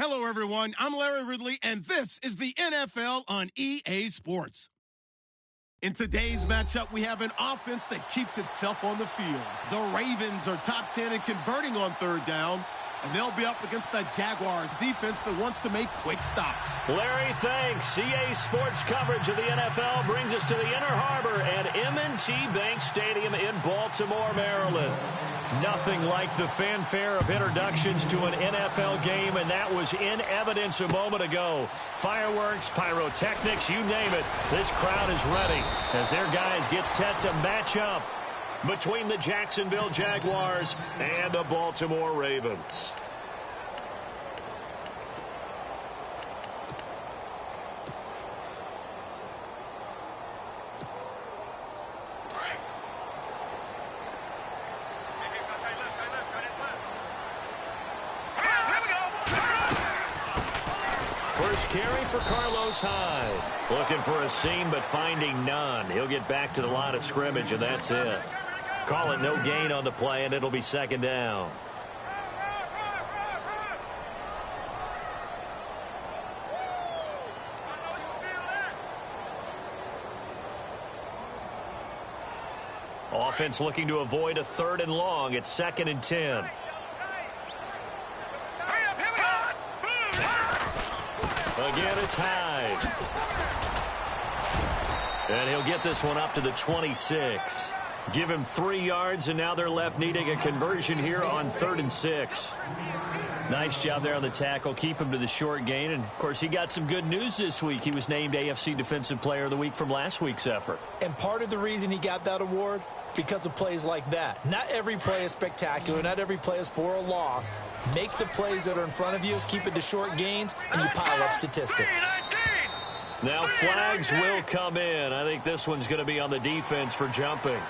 Hello, everyone. I'm Larry Ridley, and this is the NFL on EA Sports. In today's matchup, we have an offense that keeps itself on the field. The Ravens are top 10 in converting on third down, and they'll be up against the Jaguars defense that wants to make quick stops. Larry, thanks. EA Sports coverage of the NFL brings us to the Inner Harbor at M&T Bank Stadium in Baltimore, Maryland. Nothing like the fanfare of introductions to an NFL game, and that was in evidence a moment ago. Fireworks, pyrotechnics, you name it. This crowd is ready as their guys get set to match up between the Jacksonville Jaguars and the Baltimore Ravens. First carry for Carlos Hyde. Looking for a seam, but finding none. He'll get back to the line of scrimmage, and that's it. Call it no gain on the play, and it'll be second down. Offense looking to avoid a third and long. It's 2nd and 10. Again, it's Hyde. And he'll get this one up to the 26. Give him 3 yards, and now they're left needing a conversion here on 3rd and 6. Nice job there on the tackle. Keep him to the short gain. And, of course, he got some good news this week. He was named AFC Defensive Player of the Week from last week's effort. And part of the reason he got that award, because of plays like that. Not every play is spectacular. Not every play is for a loss. Make the plays that are in front of you, keep it to short gains, and you pile up statistics. Now flags will come in. I think this one's going to be on the defense for jumping.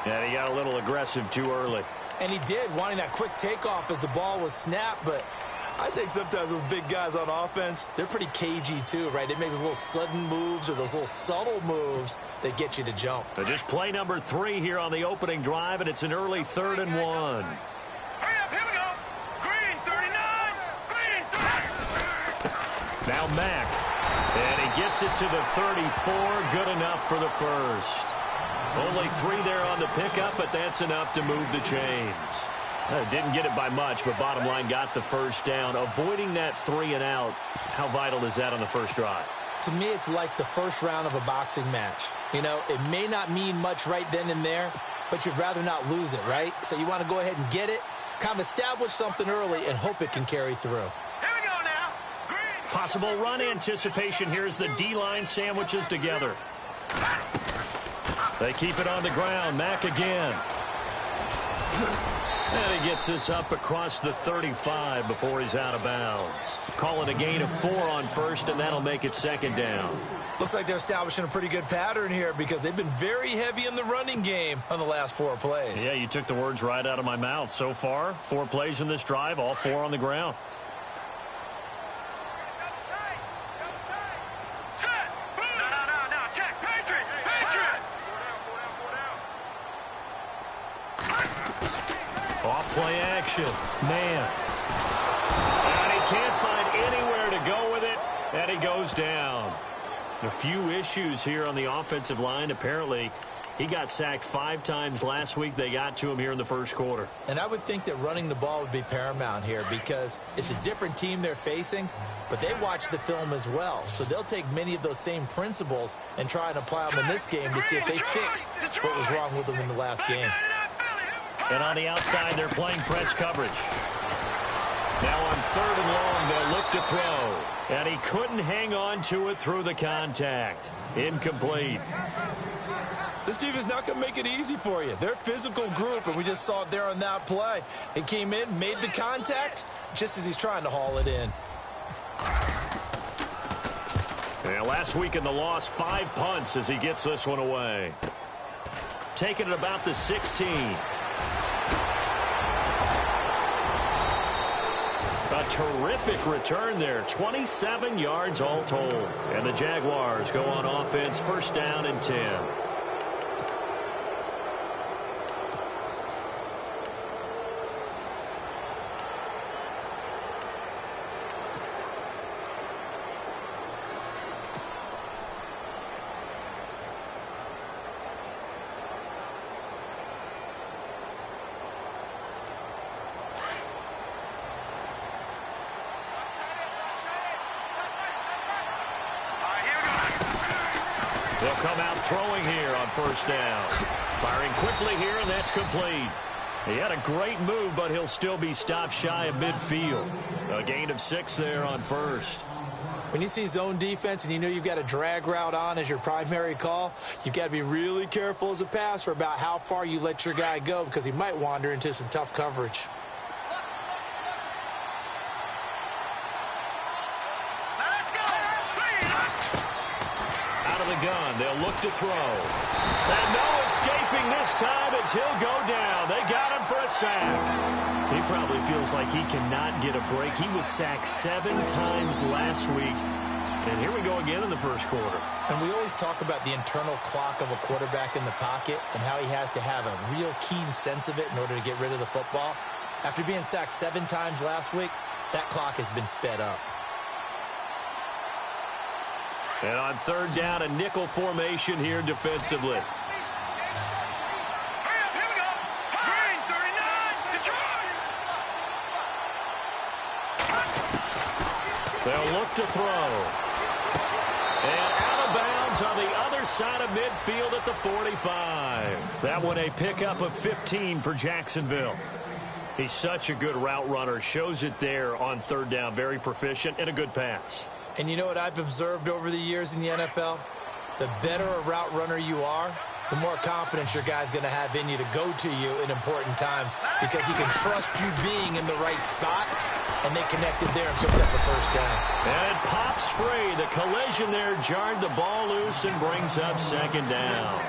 And he got a little aggressive too early. And he did, wanting that quick takeoff as the ball was snapped. But I think sometimes those big guys on offense, they're pretty cagey too, right? They make those little sudden moves or those little subtle moves that get you to jump. But just play number 3 here on the opening drive, and it's an early 3rd and 1. Hurry up, here we go. Green, 39. Green, 30. Now Mack. And he gets it to the 34. Good enough for the first. Only 3 there on the pickup, but that's enough to move the chains. Didn't get it by much, but bottom line got the first down. Avoiding that 3 and out, how vital is that on the first drive? To me, it's like the first round of a boxing match. You know, it may not mean much right then and there, but you'd rather not lose it, right? So you want to go ahead and get it, kind of establish something early, and hope it can carry through. Here we go now. Green. Possible run anticipation. Here's the D-line sandwiches together. They keep it on the ground. Mack again. And he gets this up across the 35 before he's out of bounds. Calling a gain of 4 on first, and that'll make it 2nd down. Looks like they're establishing a pretty good pattern here because they've been very heavy in the running game on the last 4 plays. Yeah, you took the words right out of my mouth. So far, 4 plays in this drive, all 4 on the ground. Off-play action. Man. And he can't find anywhere to go with it, and he goes down. A few issues here on the offensive line. Apparently, he got sacked 5 times last week. They got to him here in the first quarter. And I would think that running the ball would be paramount here because it's a different team they're facing, but they watch the film as well. So they'll take many of those same principles and try and apply them in this game to see if they fixed what was wrong with them in the last game. And on the outside, they're playing press coverage. Now on 3rd and long, they'll look to throw. And he couldn't hang on to it through the contact. Incomplete. This defense is not going to make it easy for you. They're a physical group, and we just saw it there on that play. He came in, made the contact, just as he's trying to haul it in. And last week in the loss, 5 punts as he gets this one away. Taking it about the 16. A terrific return there. 27 yards all told. And the Jaguars go on offense, 1st down and 10. They'll come out throwing here on first down. Firing quickly here, and that's complete. He had a great move, but he'll still be stopped shy of midfield. A gain of 6 there on first. When you see zone defense and you know you've got a drag route on as your primary call, you've got to be really careful as a passer about how far you let your guy go because he might wander into some tough coverage. Out of the gun, they'll look to throw. And no escaping this time as he'll go down. They got him for a sack. He probably feels like he cannot get a break. He was sacked 7 times last week. And here we go again in the first quarter. And we always talk about the internal clock of a quarterback in the pocket and how he has to have a real keen sense of it in order to get rid of the football. After being sacked 7 times last week, that clock has been sped up. And on third down, a nickel formation here defensively. They'll look to throw. And out of bounds on the other side of midfield at the 45. That one a pickup of 15 for Jacksonville. He's such a good route runner. Shows it there on third down. Very proficient and a good pass. And you know what I've observed over the years in the NFL? The better a route runner you are, the more confidence your guy's going to have in you to go to you in important times because he can trust you being in the right spot, and they connected there and picked up the first down. And it pops free. The collision there jarred the ball loose and brings up second down.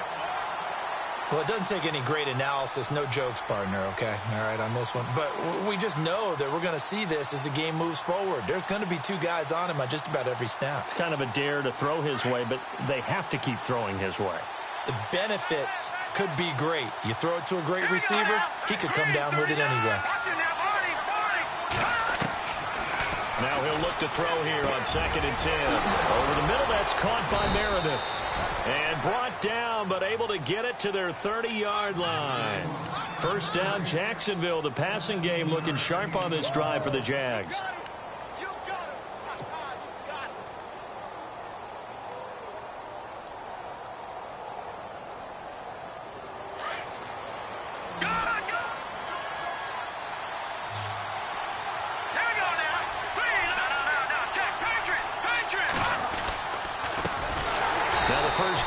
Well, it doesn't take any great analysis. No jokes, partner, okay? All right, on this one. But we just know that we're going to see this as the game moves forward. There's going to be 2 guys on him on just about every snap. It's kind of a dare to throw his way, but they have to keep throwing his way. The benefits could be great. You throw it to a great receiver, he could come down with it anyway. Now he'll look to throw here on 2nd and 10. Over the middle, that's caught by Meredith. And brought down, but able to get it to their 30-yard line. First down, Jacksonville. The passing game looking sharp on this drive for the Jags.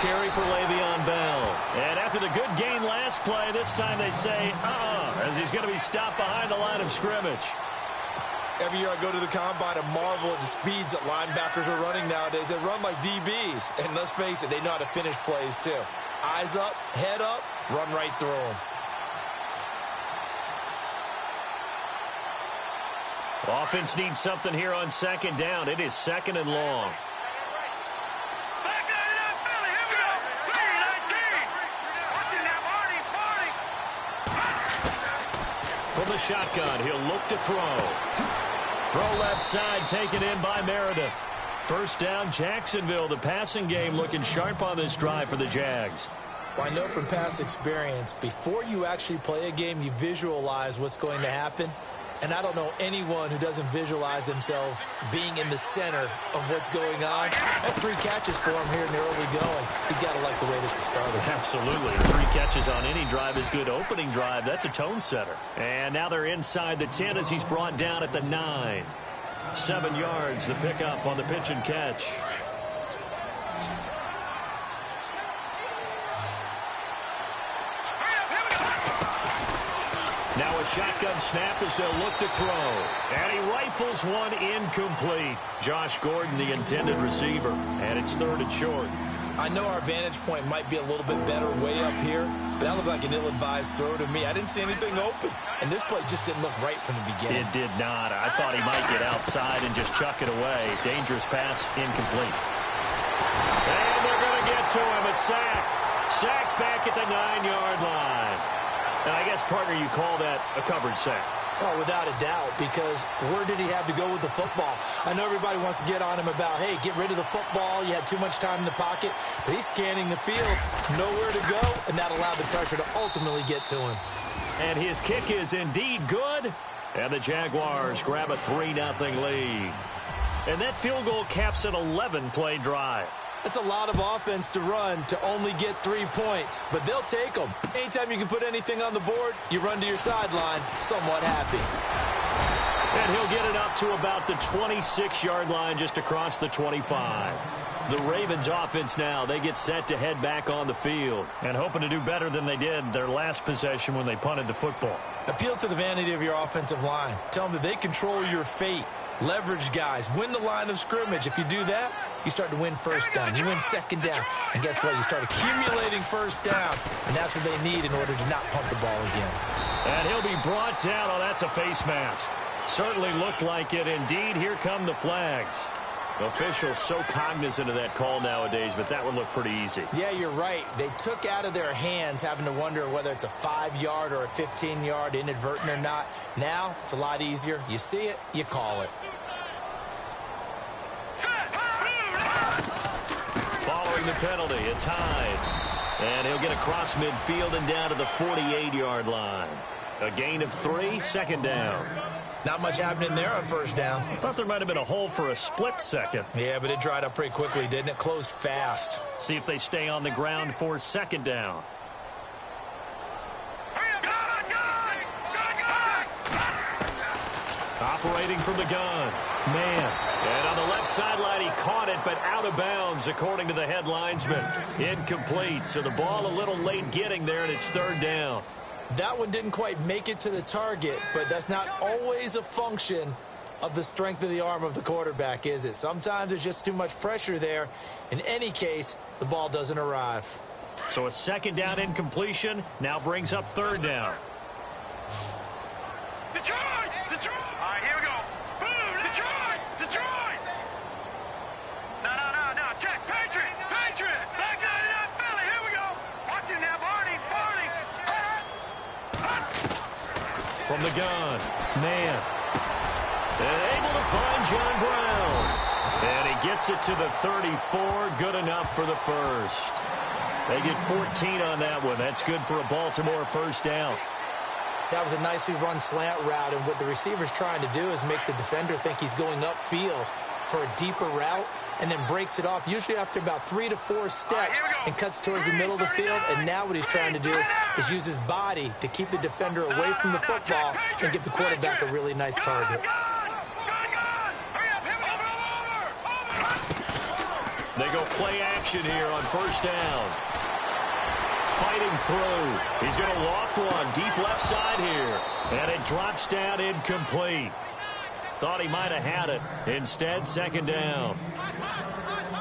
Carry for Le'Veon Bell. And after the good gain last play, this time they say, as he's going to be stopped behind the line of scrimmage. Every year I go to the combine and marvel at the speeds that linebackers are running nowadays. They run like DBs. And let's face it, they know how to finish plays too. Eyes up, head up, run right through them. Offense needs something here on 2nd down. It is 2nd and long. From the shotgun, he'll look to throw. Throw left side, taken in by Meredith. First down, Jacksonville. The passing game looking sharp on this drive for the Jags. Well, I know from past experience, before you actually play a game, you visualize what's going to happen. And I don't know anyone who doesn't visualize themselves being in the center of what's going on. That's 3 catches for him here in the early going. He's got to like the way this is started. Absolutely. 3 catches on any drive is good. Opening drive, that's a tone setter. And now they're inside the 10 as he's brought down at the 9. 7 yards, the pickup on the pitch and catch. Now a shotgun snap as they'll look to throw. And he rifles one incomplete. Josh Gordon, the intended receiver. And it's 3rd and short. I know our vantage point might be a little bit better way up here, but that looked like an ill-advised throw to me. I didn't see anything open. And this play just didn't look right from the beginning. It did not. I thought he might get outside and just chuck it away. Dangerous pass, incomplete. And they're going to get to him. A sack. Sacked back at the 9-yard line. And I guess, partner, you call that a coverage sack. Oh, without a doubt, because where did he have to go with the football? I know everybody wants to get on him about, hey, get rid of the football. You had too much time in the pocket. But he's scanning the field, nowhere to go, and that allowed the pressure to ultimately get to him. And his kick is indeed good. And the Jaguars grab a 3-0 lead. And that field goal caps an 11-play drive. That's a lot of offense to run to only get 3 points, but they'll take them. Anytime you can put anything on the board, you run to your sideline somewhat happy. And he'll get it up to about the 26-yard line just across the 25. The Ravens offense now, they get set to head back on the field and hoping to do better than they did their last possession when they punted the football. Appeal to the vanity of your offensive line. Tell them that they control your fate. Leverage guys. Win the line of scrimmage. If you do that, you start to win first down. You win second down. And guess what? You start accumulating first downs. And that's what they need in order to not punt the ball again. And he'll be brought down. Oh, that's a face mask. Certainly looked like it. Indeed, here come the flags. Officials so cognizant of that call nowadays, but that would look pretty easy. Yeah, you're right. They took out of their hands having to wonder whether it's a 5-yard or a 15-yard inadvertent or not. Now, it's a lot easier. You see it, you call it. Following the penalty, it's Hyde. And he'll get across midfield and down to the 48-yard line. A gain of 3, second down. Not much happening there on first down. I thought there might have been a hole for a split second. Yeah, but it dried up pretty quickly, didn't it? Closed fast. See if they stay on the ground for second down. Operating from the gun. Man. And on the left sideline, he caught it, but out of bounds, according to the head linesman. Incomplete, so the ball a little late getting there, and it's third down. That one didn't quite make it to the target, but that's not always a function of the strength of the arm of the quarterback, is it? Sometimes there's just too much pressure there. In any case, the ball doesn't arrive. So a second down incompletion now brings up third down. Detroit! Detroit! All right, here we go. Boom! Detroit! Detroit! No. Check. Patriot! Patriot! Back 99 Philly. Here we go. Watch it now, Barney. From the gun. Man. And able to find John Brown. And he gets it to the 34. Good enough for the first. They get 14 on that one. That's good for a Baltimore first down. That was a nicely run slant route, and what the receiver's trying to do is make the defender think he's going upfield for a deeper route, and then breaks it off, usually after about 3 to 4 steps, and cuts towards the middle of the field. And now what he's trying to do is use his body to keep the defender away from the football and give the quarterback a really nice target. They go play action here on first down. Fighting through. He's going to loft one deep left side here. And it drops down incomplete. Thought he might have had it. Instead, second down.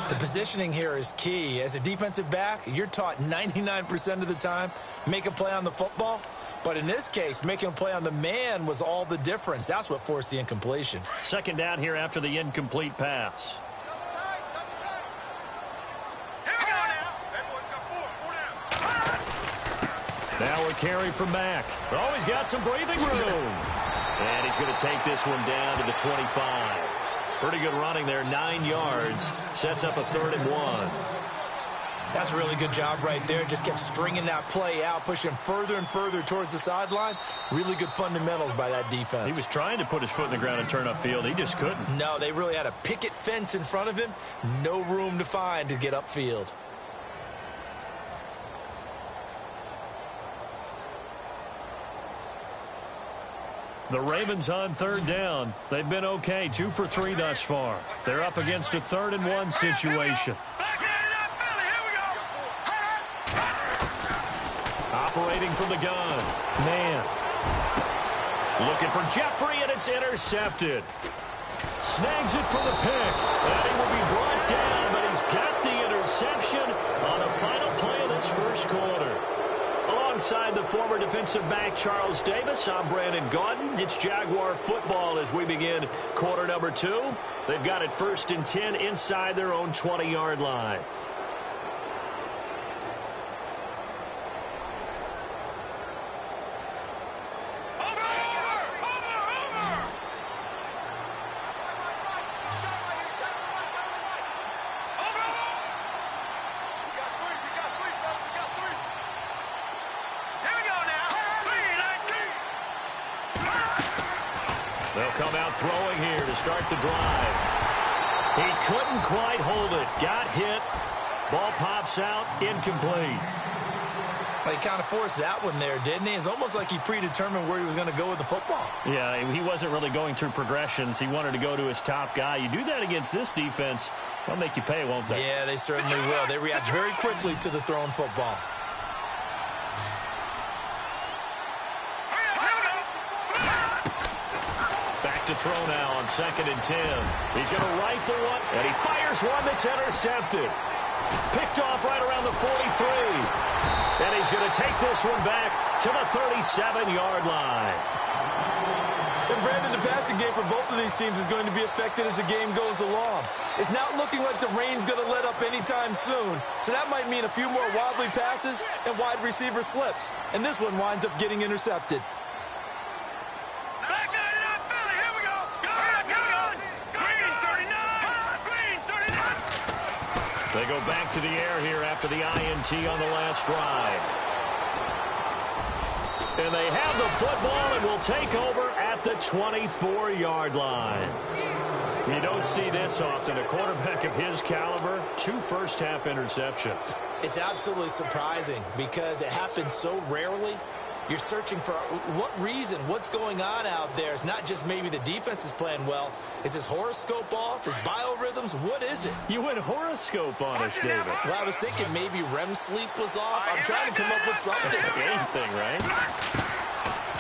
The positioning here is key. As a defensive back, you're taught 99% of the time, make a play on the football. But in this case, making a play on the man was all the difference. That's what forced the incompletion. Second down here after the incomplete pass. Now a carry from Mack. Oh, he's got some breathing room. And he's going to take this one down to the 25. Pretty good running there, 9 yards. Sets up a 3rd and 1. That's a really good job right there. Just kept stringing that play out, pushing further and further towards the sideline. Really good fundamentals by that defense. He was trying to put his foot in the ground and turn upfield. He just couldn't. No, they really had a picket fence in front of him. No room to find to get upfield. The Ravens on third down. They've been okay, 2 for 3 thus far. They're up against a 3rd and 1 situation. Operating from the gun. Man. Looking for Jeffrey, and it's intercepted. Snags it for the pick. And he will be brought down, but he's got the interception on the final play of this first quarter. Alongside the former defensive back Charles Davis, I'm Brandon Gaudin. It's Jaguar football as we begin quarter number 2. They've got it 1st and 10 inside their own 20-yard line. They'll come out throwing here to start the drive. He couldn't quite hold it. Got hit. Ball pops out. Incomplete. He kind of forced that one there, didn't he? It's almost like he predetermined where he was going to go with the football. Yeah, he wasn't really going through progressions. He wanted to go to his top guy. You do that against this defense, they'll make you pay, won't they? Yeah, they certainly will. They react very quickly to the thrown football. Back to throw now on 2nd and 10. He's going to rifle one, and he fires one that's intercepted. Picked off right around the 43. And he's going to take this one back to the 37-yard line. And Brandon, the passing game for both of these teams is going to be affected as the game goes along. It's not looking like the rain's going to let up anytime soon. So that might mean a few more wobbly passes and wide receiver slips. And this one winds up getting intercepted. They go back to the air here after the INT on the last drive. And they have the football and will take over at the 24-yard line. You don't see this often. A quarterback of his caliber, 2 first-half interceptions. It's absolutely surprising because it happens so rarely. You're searching for what reason, what's going on out there. It's not just maybe the defense is playing well. Is his horoscope off? His biorhythms? What is it? You went horoscope on us, David. Well, I was thinking maybe REM sleep was off. I'm trying to come up with something. Anything, right?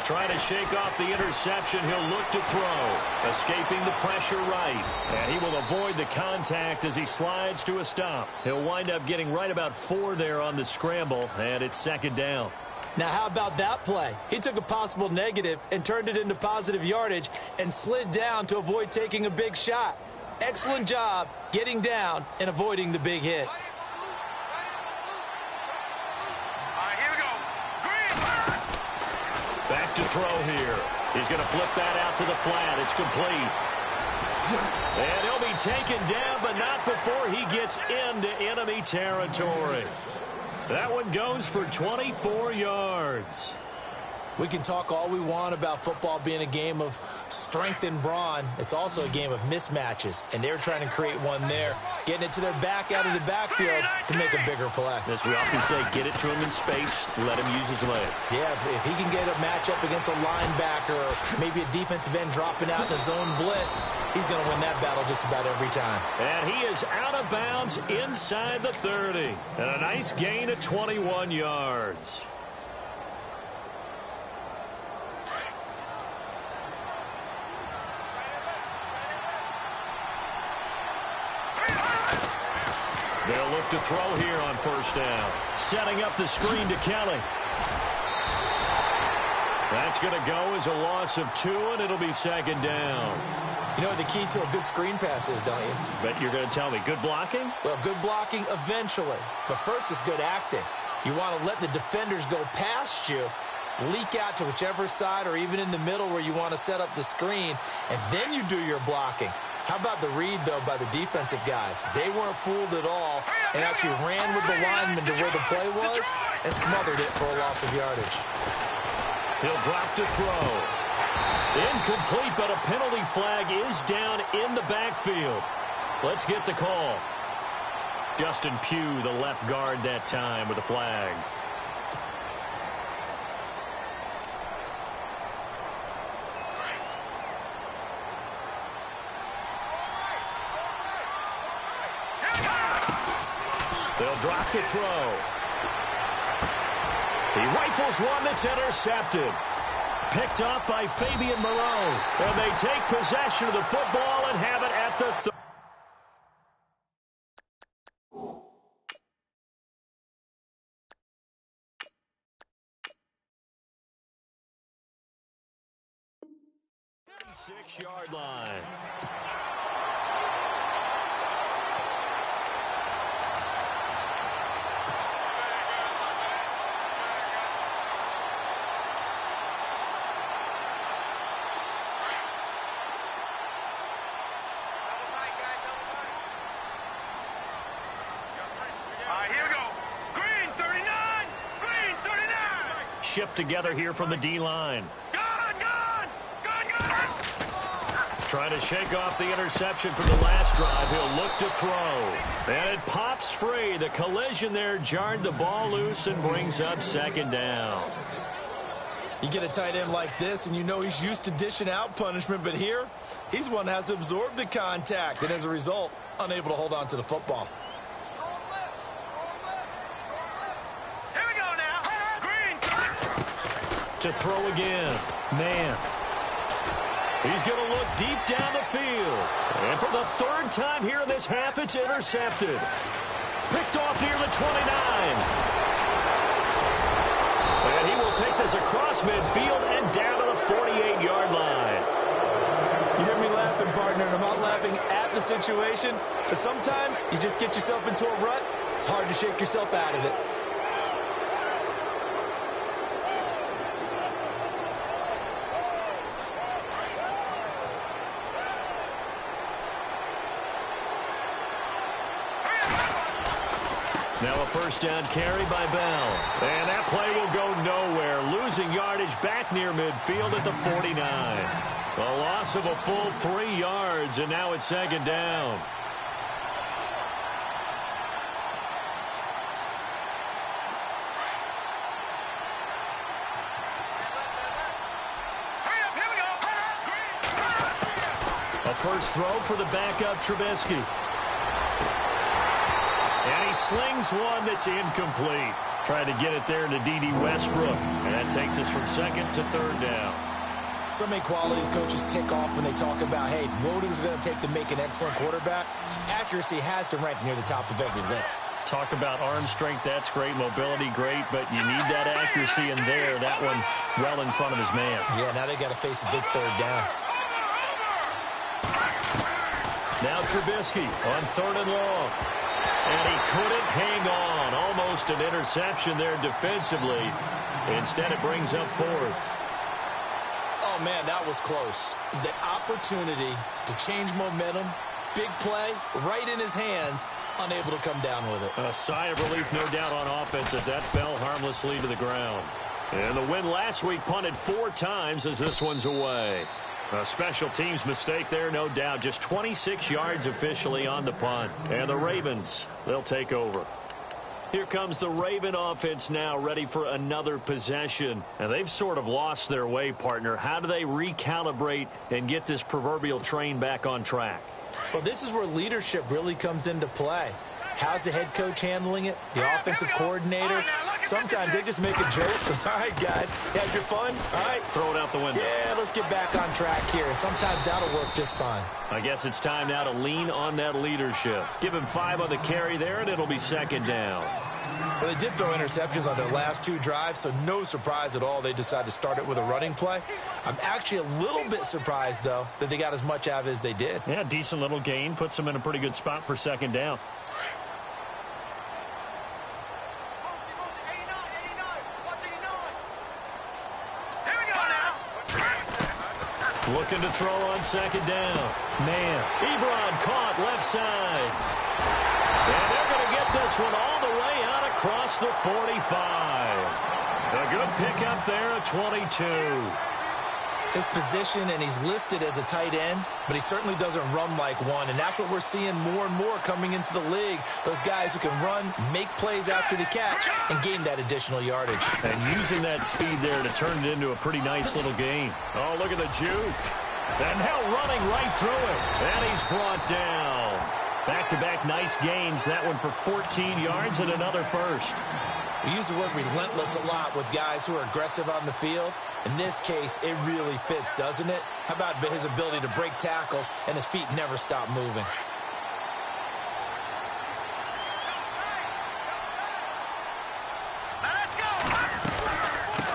Trying to shake off the interception. He'll look to throw. Escaping the pressure right. And he will avoid the contact as he slides to a stop. He'll wind up getting right about 4 there on the scramble, and it's 2nd down. Now, how about that play? He took a possible negative and turned it into positive yardage and slid down to avoid taking a big shot. Excellent job getting down and avoiding the big hit. All right, here we go. Green. Back to throw here. He's going to flip that out to the flat. It's complete. And he'll be taken down, but not before he gets into enemy territory. That one goes for 24 yards. We can talk all we want about football being a game of strength and brawn. It's also a game of mismatches, and they're trying to create one there, getting it to their back out of the backfield to make a bigger play. As we often say, get it to him in space, let him use his leg. Yeah, if he can get a matchup against a linebacker or maybe a defensive end dropping out in a zone blitz, he's going to win that battle just about every time. And he is out of bounds inside the 30. And a nice gain of 21 yards. They'll look to throw here on 1st down. Setting up the screen to Kelly. That's going to go as a loss of 2, and it'll be 2nd down. You know what the key to a good screen pass is, don't you? But you're going to tell me, good blocking? Well, good blocking eventually. But first is good acting. You want to let the defenders go past you, leak out to whichever side or even in the middle where you want to set up the screen, and then you do your blocking. How about the read, though, by the defensive guys? They weren't fooled at all and actually ran with the lineman to where the play was and smothered it for a loss of yardage. He'll drop to throw. Incomplete, but a penalty flag is down in the backfield. Let's get the call. Justin Pugh, the left guard that time with a flag. They'll drop to throw. He rifles one that's intercepted. Picked up by Fabian Moreau. And they take possession of the football and have it at the 36-yard line. Shift together here from the D-line. Trying to shake off the interception from the last drive. He'll look to throw. And it pops free. The collision there jarred the ball loose and brings up second down. You get a tight end like this, and you know he's used to dishing out punishment, but here, he's one that has to absorb the contact, and as a result, unable to hold on to the football. Here we go now. Green. To throw again. Man. He's going to look deep down the field. And for the third time here in this half, it's intercepted. Picked off near the 29. And he will take this across midfield and down to the 48-yard line. You hear me laughing, partner, and I'm not laughing at the situation, but sometimes you just get yourself into a rut. It's hard to shake yourself out of it. Now a first down carry by Bell. And that play will go nowhere. Losing yardage back near midfield at the 49. A loss of a full 3 yards, and now it's second down. A first throw for the backup Trubisky. And he slings one that's incomplete. Trying to get it there to D.D. Westbrook. And that takes us from second to third down. So many qualities coaches tick off when they talk about, hey, what is it going to take to make an excellent quarterback? Accuracy has to rank near the top of every list. Talk about arm strength, that's great. Mobility, great. But you need that accuracy in there. That one well in front of his man. Yeah, now they got to face a big third down. Now Trubisky on third and long. And he couldn't hang on. Almost an interception there defensively. Instead, it brings up fourth. Oh, man, that was close. The opportunity to change momentum, big play, right in his hands, unable to come down with it. A sigh of relief, no doubt, on offense as that fell harmlessly to the ground. And the win last week punted 4 times as this one's away. A special teams mistake there, no doubt. Just 26 yards officially on the punt. And the Ravens, they'll take over. Here comes the Raven offense now, ready for another possession. And they've sort of lost their way, partner. How do they recalibrate and get this proverbial train back on track? Well, this is where leadership really comes into play. How's the head coach handling it? The offensive coordinator? Sometimes they just make a joke. All right, guys, you had your fun? All right. Throw it out the window. Yeah, let's get back on track here. And sometimes that'll work just fine. I guess it's time now to lean on that leadership. Give him 5 on the carry there, and it'll be second down. Well, they did throw interceptions on their last 2 drives, so no surprise at all they decided to start it with a running play. I'm actually a little bit surprised, though, that they got as much out of it as they did. Yeah, decent little gain. Puts them in a pretty good spot for second down. Looking to throw on second down. Man, Ebron caught left side. And they're going to get this one all the way out across the 45. A good pickup there at 22. His position, and he's listed as a tight end, but he certainly doesn't run like one, and that's what we're seeing more and more coming into the league. Those guys who can run, make plays after the catch, and gain that additional yardage. And using that speed there to turn it into a pretty nice little game. Oh, look at the juke. And now running right through it. And he's brought down. Back-to-back nice gains. That one for 14 yards and another first. We use the word relentless a lot with guys who are aggressive on the field. In this case, it really fits, doesn't it? How about his ability to break tackles and his feet never stop moving?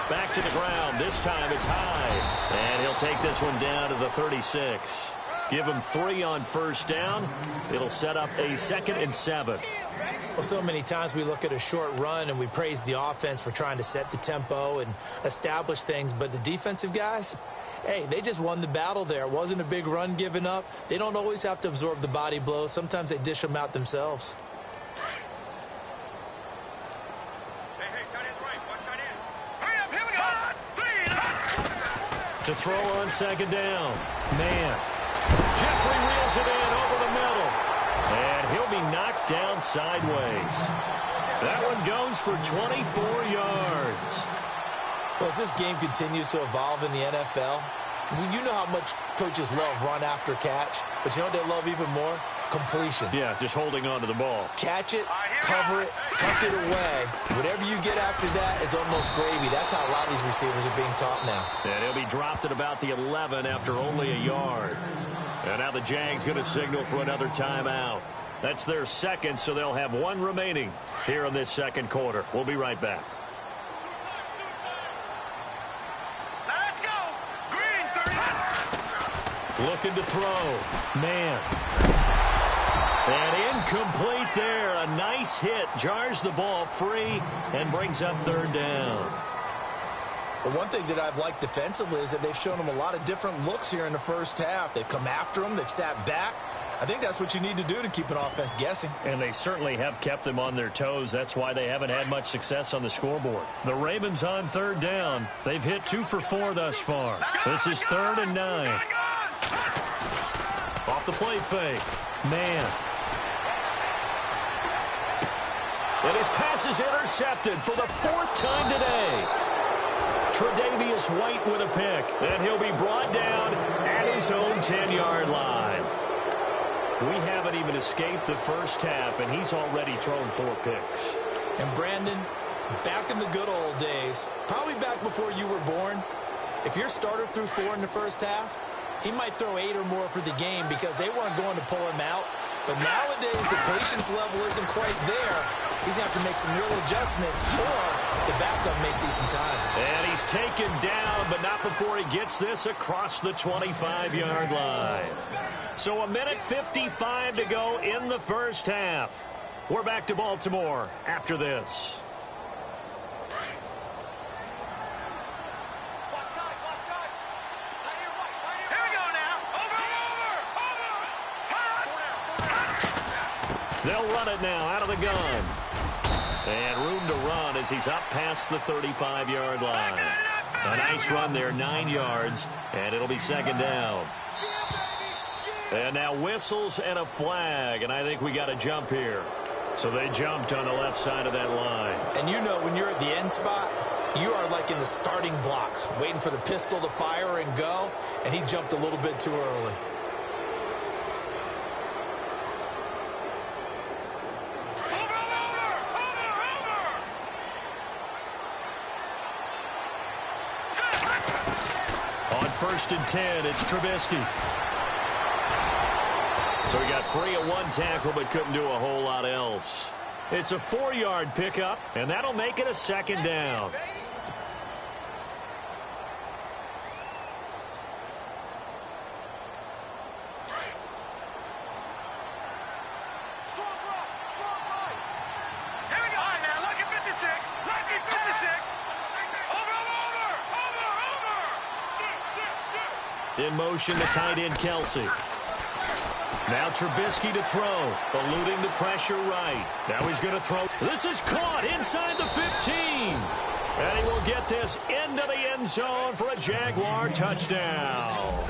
Back to the ground. This time it's high. And he'll take this one down to the 36. Give him 3 on first down. It'll set up a 2nd and 7. Well, so many times we look at a short run and we praise the offense for trying to set the tempo and establish things, but the defensive guys, hey, they just won the battle there. It wasn't a big run given up. They don't always have to absorb the body blows. Sometimes they dish them out themselves. To throw on second down. Man. be knocked down sideways. That one goes for 24 yards. Well, as this game continues to evolve in the NFL, you know how much coaches love run after catch, but you know what they love even more? Completion. Yeah, just holding on to the ball. Catch it, cover it, tuck it away. Whatever you get after that is almost gravy. That's how a lot of these receivers are being taught now. And he'll be dropped at about the 11 after only a yard. And now the Jags going to signal for another timeout. That's their second, so they'll have one remaining here in this second quarter. We'll be right back. Let's go. Green, 30. Looking to throw. Man. And incomplete there. A nice hit. Jars the ball free and brings up third down. But one thing that I've liked defensively is that they've shown them a lot of different looks here in the first half. They've come after them. They've sat back. I think that's what you need to do to keep an offense guessing. And they certainly have kept them on their toes. That's why they haven't had much success on the scoreboard. The Ravens on third down. They've hit 2 for 4 thus far. This is 3rd and 9. Off the play fake. Man. And his pass is intercepted for the 4th time today. Tre'Davious White with a pick. And he'll be brought down at his own 10-yard line. We haven't even escaped the first half, and he's already thrown 4 picks. And Brandon, back in the good old days, probably back before you were born, if your starter threw 4 in the first half, he might throw 8 or more for the game because they weren't going to pull him out. But nowadays, the patience level isn't quite there. He's going to have to make some real adjustments, or the backup may see some time. And he's taken down, but not before he gets this across the 25-yard line. So 1:55 to go in the first half. We're back to Baltimore after this. Here we go now. Over. They'll run it now out of the gun. And room to run as he's up past the 35-yard line. A nice run there, 9 yards, and it'll be 2nd down. And now whistles and a flag, and I think we got a jump here. So they jumped on the left side of that line. And you know when you're at the end spot, you are like in the starting blocks, waiting for the pistol to fire and go, and he jumped a little bit too early. On 1st and 10, it's Trubisky. So he got free of 1 tackle but couldn't do a whole lot else. It's a 4-yard pickup, and that'll make it a 2nd down. Here we go. All right, now, lucky 56. Lucky 56. Over. In motion, the tight end, Kelsey. Now Trubisky to throw, eluding the pressure right. Now he's going to throw. This is caught inside the 15. And he will get this into the end zone for a Jaguar touchdown.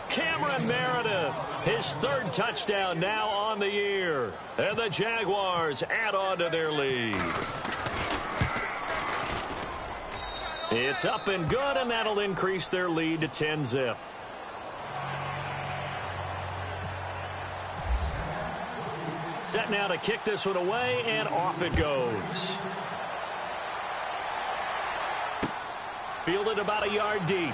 Cameron Meredith, his 3rd touchdown now on the year. And the Jaguars add on to their lead. It's up and good, and that'll increase their lead to 10-zip. Set now to kick this one away, and off it goes. Fielded about a yard deep.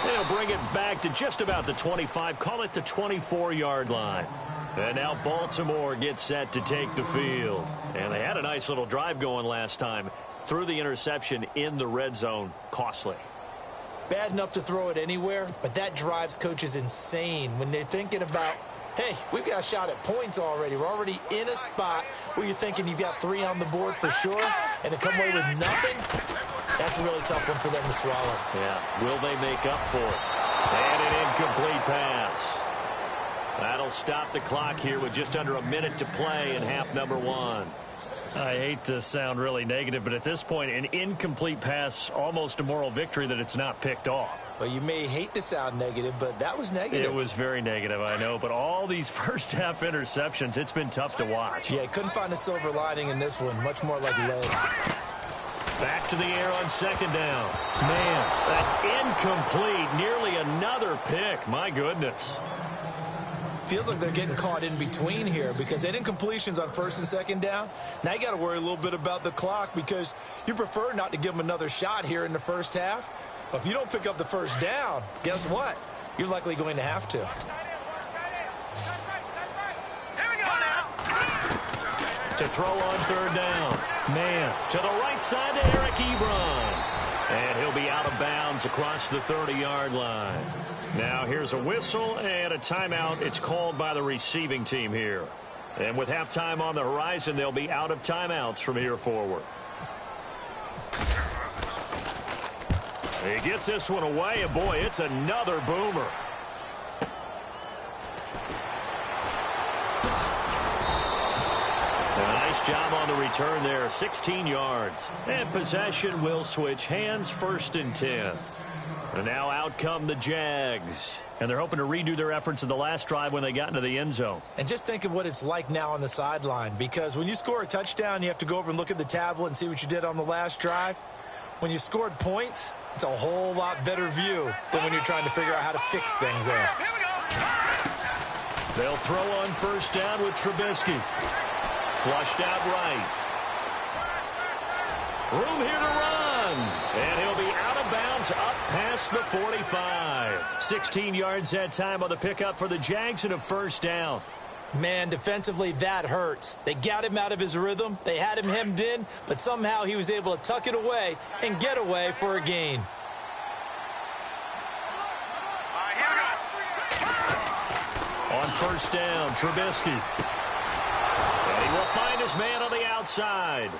They'll bring it back to just about the 25, call it the 24-yard line. And now Baltimore gets set to take the field. And they had a nice little drive going last time. Threw the interception in the red zone. Costly. Bad enough to throw it anywhere, but that drives coaches insane when they're thinking about, hey, we've got a shot at points already. We're already in a spot where you're thinking you've got 3 on the board for sure, and to come away with nothing, that's a really tough one for them to swallow. Yeah, will they make up for it? And an incomplete pass. That'll stop the clock here with just under a minute to play in half number 1. I hate to sound really negative, but at this point, an incomplete pass, almost a moral victory that it's not picked off. Well, you may hate to sound negative, but that was negative. It was very negative, I know. But all these first-half interceptions, it's been tough to watch. Yeah, couldn't find a silver lining in this one. Much more like lead. Back to the air on second down. Man, that's incomplete. Nearly another pick. My goodness. Feels like they're getting caught in between here because they did incompletions on first and second down. Now you got to worry a little bit about the clock because you prefer not to give them another shot here in the first half. But if you don't pick up the first down, guess what? You're likely going to have to. To throw on third down. Man, to the right side to Eric Ebron. And he'll be out of bounds across the 30-yard line. Now here's a whistle and a timeout. It's called by the receiving team here. And with halftime on the horizon, they'll be out of timeouts from here forward. He gets this one away, and boy, it's another boomer. Nice job on the return there, 16 yards. And possession will switch hands, 1st and 10. And now out come the Jags. And they're hoping to redo their efforts in the last drive when they got into the end zone. And just think of what it's like now on the sideline, because when you score a touchdown, you have to go over and look at the tablet and see what you did on the last drive. When you scored points, it's a whole lot better view than when you're trying to figure out how to fix things there. They'll throw on first down with Trubisky. Flushed out right. Room here to run. And he'll be out of bounds up past the 45. 16 yards that time on the pickup for the Jags and a first down. Man, defensively, that hurts. They got him out of his rhythm. They had him hemmed in, but somehow he was able to tuck it away and get away for a gain. On first down, Trubisky. And he will find his man on the outside.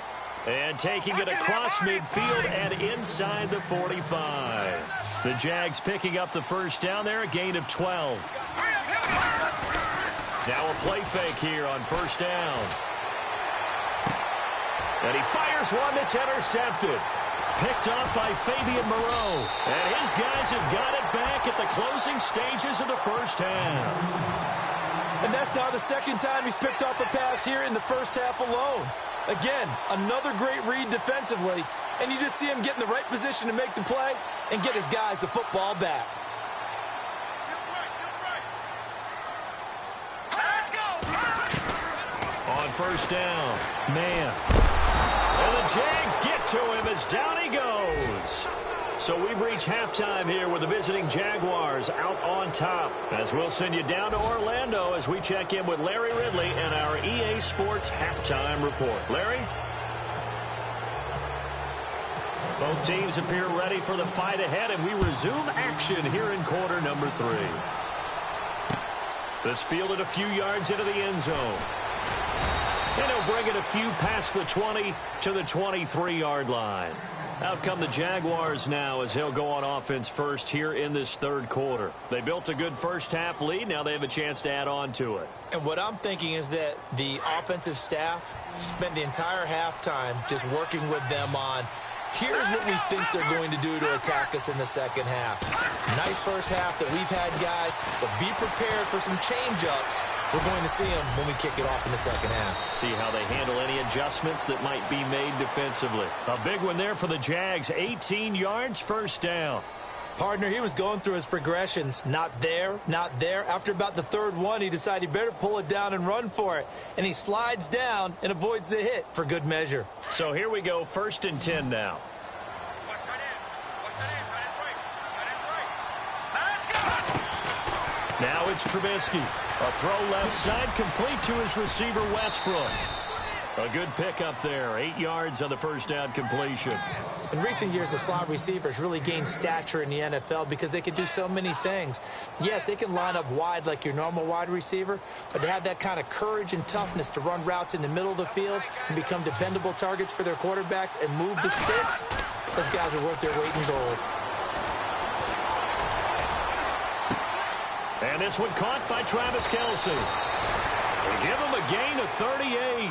And taking it across midfield and inside the 45. The Jags picking up the first down there, a gain of 12. Now a play fake here on first down. And he fires one that's intercepted. Picked off by Fabian Moreau. And his guys have got it back at the closing stages of the first half. And that's now the second time he's picked off a pass here in the first half alone. Again, another great read defensively. And you just see him get in the right position to make the play and get his guys the football back. On first down, man. And the Jags get to him as down he goes. So we've reached halftime here with the visiting Jaguars out on top. As we'll send you down to Orlando as we check in with Larry Ridley and our EA Sports halftime report. Larry? Both teams appear ready for the fight ahead, and we resume action here in quarter number 3. This fielded a few yards into the end zone. And he'll bring it a few past the 20 to the 23-yard line. Out come the Jaguars now as he'll go on offense first here in this third quarter. They built a good first half lead. Now they have a chance to add on to it. And what I'm thinking is that the offensive staff spent the entire halftime just working with them on, here's what we think they're going to do to attack us in the second half. Nice first half that we've had, guys, but be prepared for some change-ups. We're going to see them when we kick it off in the second half. See how they handle any adjustments that might be made defensively. A big one there for the Jags. 18 yards, first down. Partner, he was going through his progressions. Not there, not there. After about the third one, he decided he better pull it down and run for it. And he slides down and avoids the hit for good measure. So here we go, 1st and 10 now. Now it's Trubisky. A throw left side, complete to his receiver, Westbrook. A good pickup there. 8 yards on the first down completion. In recent years, the slot receivers really gained stature in the NFL because they can do so many things. Yes, they can line up wide like your normal wide receiver, but to have that kind of courage and toughness to run routes in the middle of the field and become dependable targets for their quarterbacks and move the sticks, those guys are worth their weight in gold. And this one caught by Travis Kelce. They give him a gain of 38.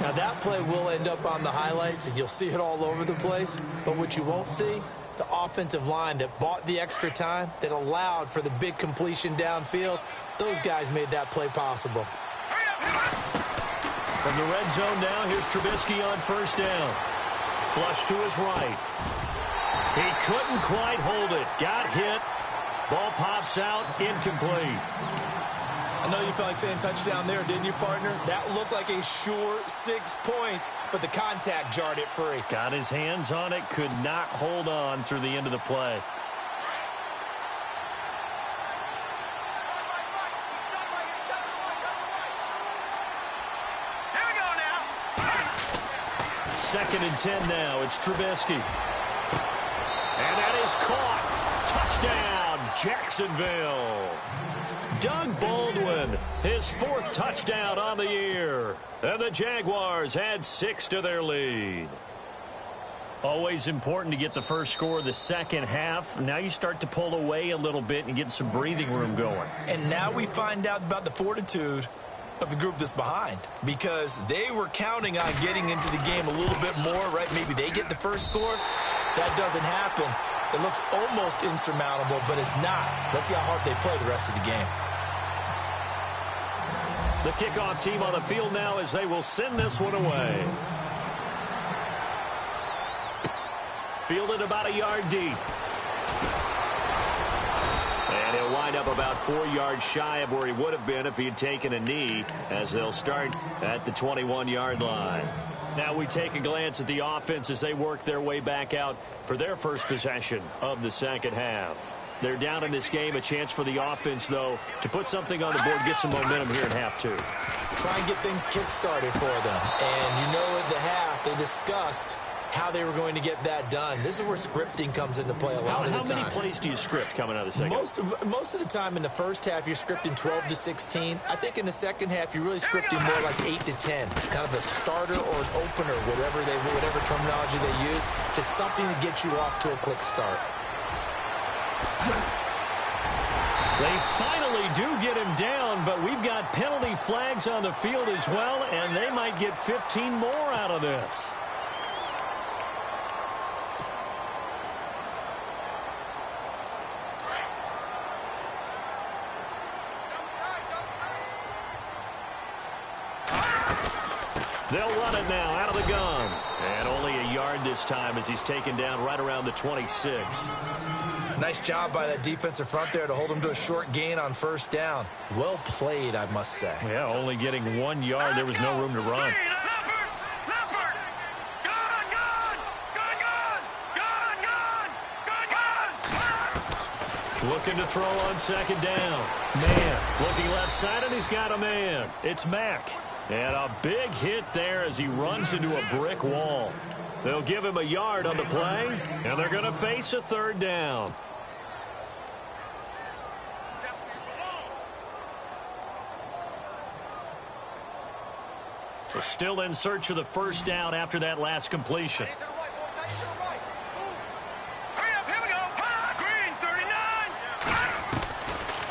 Now that play will end up on the highlights, and you'll see it all over the place. But what you won't see The offensive line that bought the extra time, that allowed for the big completion downfield, those guys made that play possible. From the red zone now, here's Trubisky on first down. Flush to his right. He couldn't quite hold it. Got hit. Ball pops out. Incomplete. I know you felt like saying touchdown there, didn't you, partner? That looked like a sure 6 points, but the contact jarred it free. Got his hands on it. Could not hold on through the end of the play. Here we go now. 2nd and 10 now. It's Trubisky. And that is caught. Touchdown, Jacksonville. Doug Baldwin, his 4th touchdown on the year. And the Jaguars add 6 to their lead. Always important to get the first score of the second half. Now you start to pull away a little bit and get some breathing room going. And now we find out about the fortitude of the group that's behind, because they were counting on getting into the game a little bit more, right? Maybe they get the first score. That doesn't happen. It looks almost insurmountable, but it's not. Let's see how hard they play the rest of the game. The kickoff team on the field now as they will send this one away. Fielded about a yard deep. And he'll wind up about 4 yards shy of where he would have been if he had taken a knee, as they'll start at the 21-yard line. Now we take a glance at the offense as they work their way back out for their first possession of the second half. They're down in this game. A chance for the offense, though, to put something on the board, get some momentum here in half 2. Try and get things kick-started for them. And you know at the half, they discussed how they were going to get that done. This is where scripting comes into play a lot of the time. How many plays do you script coming out of the second half? Most of the time in the first half, you're scripting 12 to 16. I think in the second half, you're really scripting more like 8 to 10. Kind of a starter or an opener, whatever terminology they use, just something to get you off to a quick start. They finally do get him down, but we've got penalty flags on the field as well, and they might get 15 more out of this. They'll run it now out of the gun. And only a yard this time as he's taken down right around the 26. Nice job by that defensive front there to hold him to a short gain on first down. Well played, I must say. Yeah, only getting 1 yard. There was no room to run. Looking to throw on second down. Man, looking left side, and he's got a man. It's Mack. And a big hit there as he runs into a brick wall. They'll give him a yard on the play, and they're going to face a 3rd down. So still in search of the first down after that last completion.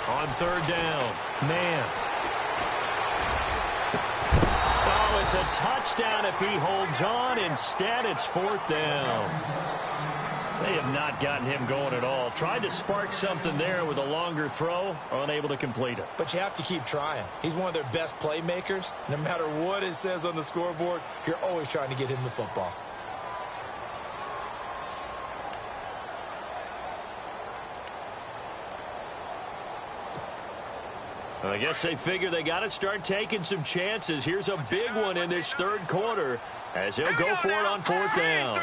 On 3rd down, man. Oh, it's a touchdown if he holds on. Instead, it's 4th down. They have not gotten him going at all. Tried to spark something there with a longer throw, unable to complete it. But you have to keep trying. He's one of their best playmakers. No matter what it says on the scoreboard, you're always trying to get him the football. I guess they figure they got to start taking some chances. Here's a big one in this 3rd quarter as he'll go for it on 4th down.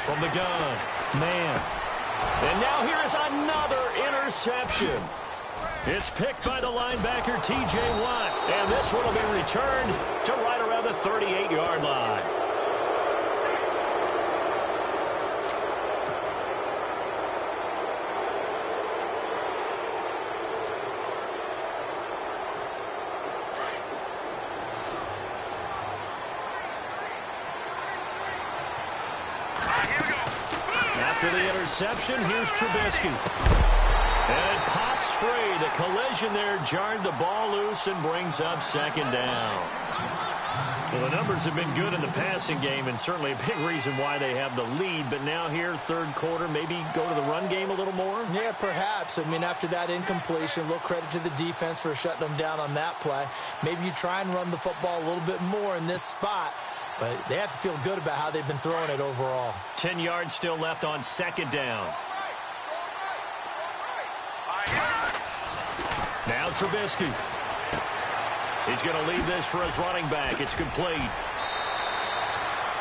From the gun, man. And now here is another interception. It's picked by the linebacker, T.J. Watt. And this one will be returned to right around the 38-yard line. After the interception, here's Trubisky. And it pops free. The collision there jarred the ball loose and brings up 2nd down. Well, the numbers have been good in the passing game, and certainly a big reason why they have the lead. But now here, third quarter, maybe go to the run game a little more? Yeah, perhaps. I mean, after that incompletion, a little credit to the defense for shutting them down on that play. Maybe you try and run the football a little bit more in this spot. But they have to feel good about how they've been throwing it overall. 10 yards still left on second down. Now Trubisky. He's going to lead this for his running back. It's complete.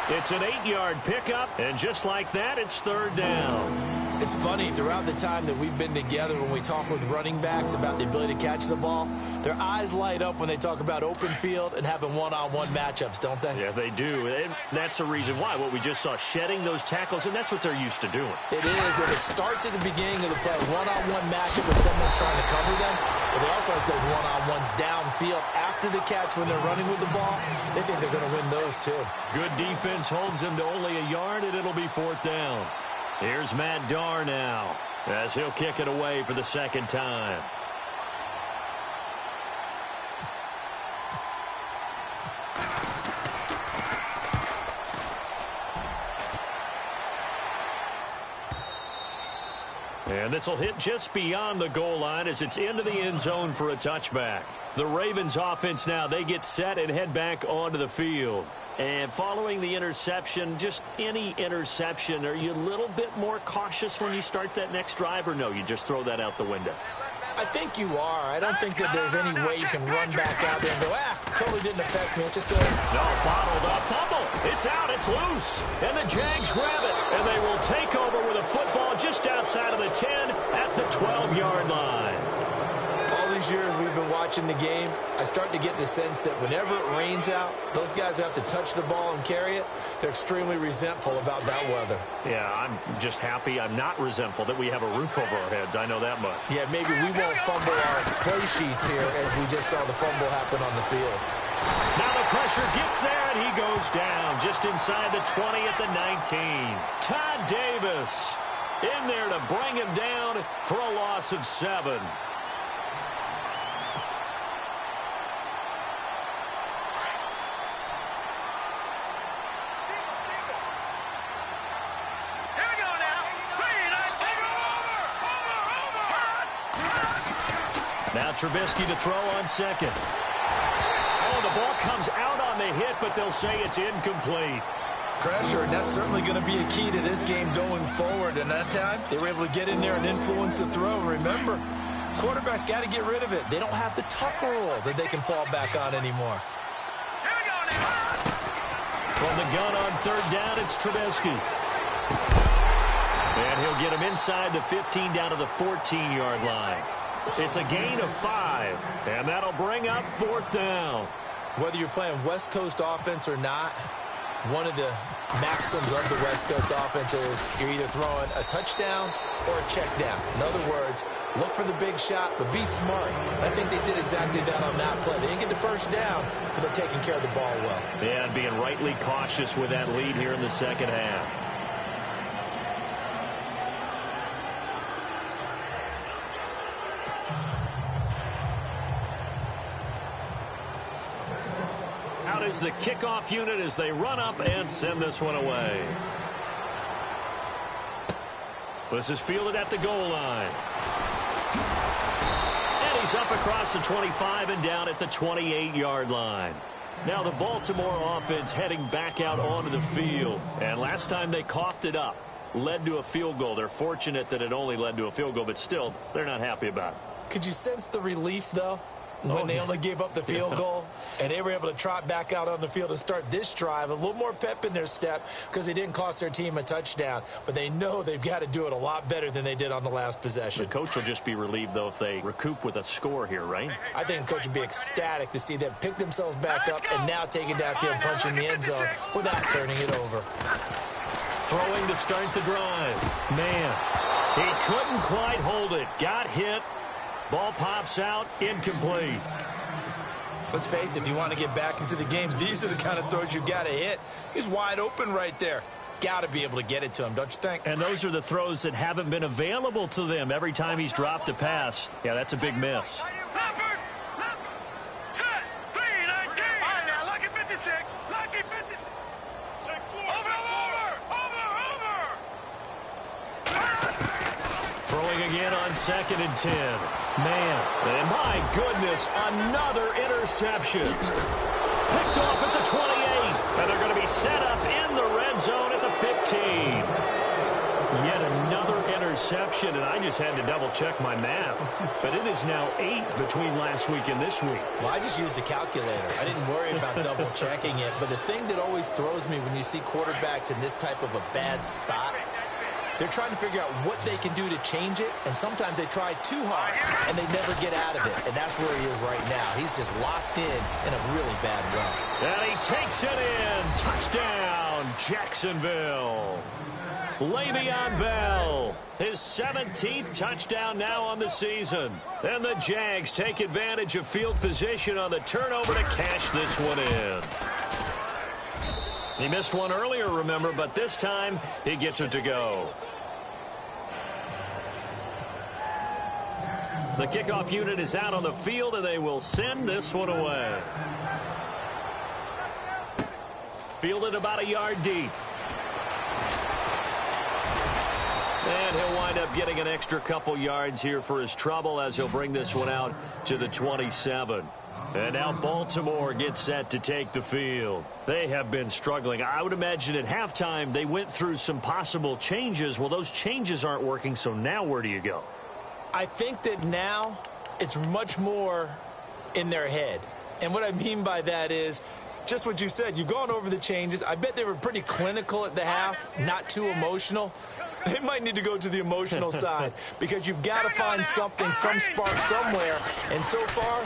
It's an 8-yard pickup, and just like that, it's third down. It's funny, throughout the time that we've been together, when we talk with running backs about the ability to catch the ball, their eyes light up when they talk about open field and having one-on-one matchups, don't they? Yeah, they do. And that's the reason why. What we just saw, shedding those tackles, and that's what they're used to doing. It is, and it starts at the beginning of the play, one-on-one matchup with someone trying to cover them, but they also like those one-on-ones downfield after the catch when they're running with the ball. They think they're going to win those, too. Good defense holds them to only a yard, and it'll be fourth down. Here's Matt Darr now, as he'll kick it away for the second time. And this will hit just beyond the goal line as it's into the end zone for a touchback. The Ravens offense now, they get set and head back onto the field. And following the interception, just any interception, are you a little bit more cautious when you start that next drive, or no, you just throw that out the window? I think you are. I don't think that there's any way you can run back out there and go, totally didn't affect me. It's just going. No, bottled up, fumble. It's out, it's loose. And the Jags grab it, and they will take over with a football just outside of the 10 at the 12-yard line. All these years we've been watching the game, I start to get the sense that whenever it rains out, those guys who have to touch the ball and carry it, they're extremely resentful about that weather. Yeah, I'm just happy I'm not resentful that we have a roof over our heads. I know that much. Yeah, maybe we won't fumble our play sheets here as we just saw the fumble happen on the field. Now the pressure gets there, and he goes down just inside the 20 at the 19. Todd Davis in there to bring him down for a loss of 7. Now Trubisky to throw on second. Oh, the ball comes out on the hit, but they'll say it's incomplete. Pressure, and that's certainly going to be a key to this game going forward. And that time, they were able to get in there and influence the throw. Remember, quarterback's got to get rid of it. They don't have the tuck rule that they can fall back on anymore. From the gun on third down, it's Trubisky. And he'll get him inside the 15 down to the 14-yard line. It's a gain of 5, and that'll bring up fourth down. Whether you're playing West Coast offense or not, one of the maxims of the West Coast offense is you're either throwing a touchdown or a check down. In other words, look for the big shot, but be smart. I think they did exactly that on that play. They didn't get the first down, but they're taking care of the ball well. Yeah, and being rightly cautious with that lead here in the second half. Out is the kickoff unit as they run up and send this one away. This is fielded at the goal line. And he's up across the 25 and down at the 28-yard line. Now the Baltimore offense heading back out onto the field. And last time they coughed it up, led to a field goal. They're fortunate that it only led to a field goal, but still, they're not happy about it. Could you sense the relief, though? When they only gave up the field goal, and they were able to trot back out on the field and start this drive, a little more pep in their step because they didn't cost their team a touchdown. But they know they've got to do it a lot better than they did on the last possession. The coach will just be relieved, though, if they recoup with a score here, right? I think the coach would be ecstatic to see them pick themselves back up and now take it downfield and punch in the end zone without turning it over. Throwing to start the drive. Man, he couldn't quite hold it. Got hit. Ball pops out, incomplete. Let's face it, if you want to get back into the game, these are the kind of throws you got to hit. He's wide open right there. Got to be able to get it to him, don't you think? And those are the throws that haven't been available to them every time he's dropped a pass. Yeah, that's a big miss. Set, 3, 19. All right, now, look at 56. Throwing again on 2nd and 10. Man, and my goodness, another interception. Picked off at the 28. And they're going to be set up in the red zone at the 15. Yet another interception, and I just had to double-check my math. But it is now 8 between last week and this week. Well, I just used a calculator. I didn't worry about double-checking it. But the thing that always throws me when you see quarterbacks in this type of a bad spot, they're trying to figure out what they can do to change it, and sometimes they try too hard, and they never get out of it. And that's where he is right now. He's just locked in a really bad way. And he takes it in. Touchdown, Jacksonville. Le'Veon Bell, his 17th touchdown now on the season. And the Jags take advantage of field position on the turnover to cash this one in. He missed one earlier, remember, but this time he gets it to go. The kickoff unit is out on the field, and they will send this one away. Fielded about a yard deep. And he'll wind up getting an extra couple yards here for his trouble as he'll bring this one out to the 27. And now Baltimore gets set to take the field. They have been struggling. I would imagine at halftime they went through some possible changes. Well, those changes aren't working, so now where do you go? I think that now it's much more in their head. And what I mean by that is just what you said. You've gone over the changes. I bet they were pretty clinical at the half, not too emotional. They might need to go to the emotional side because you've got to find something, some spark somewhere. And so far,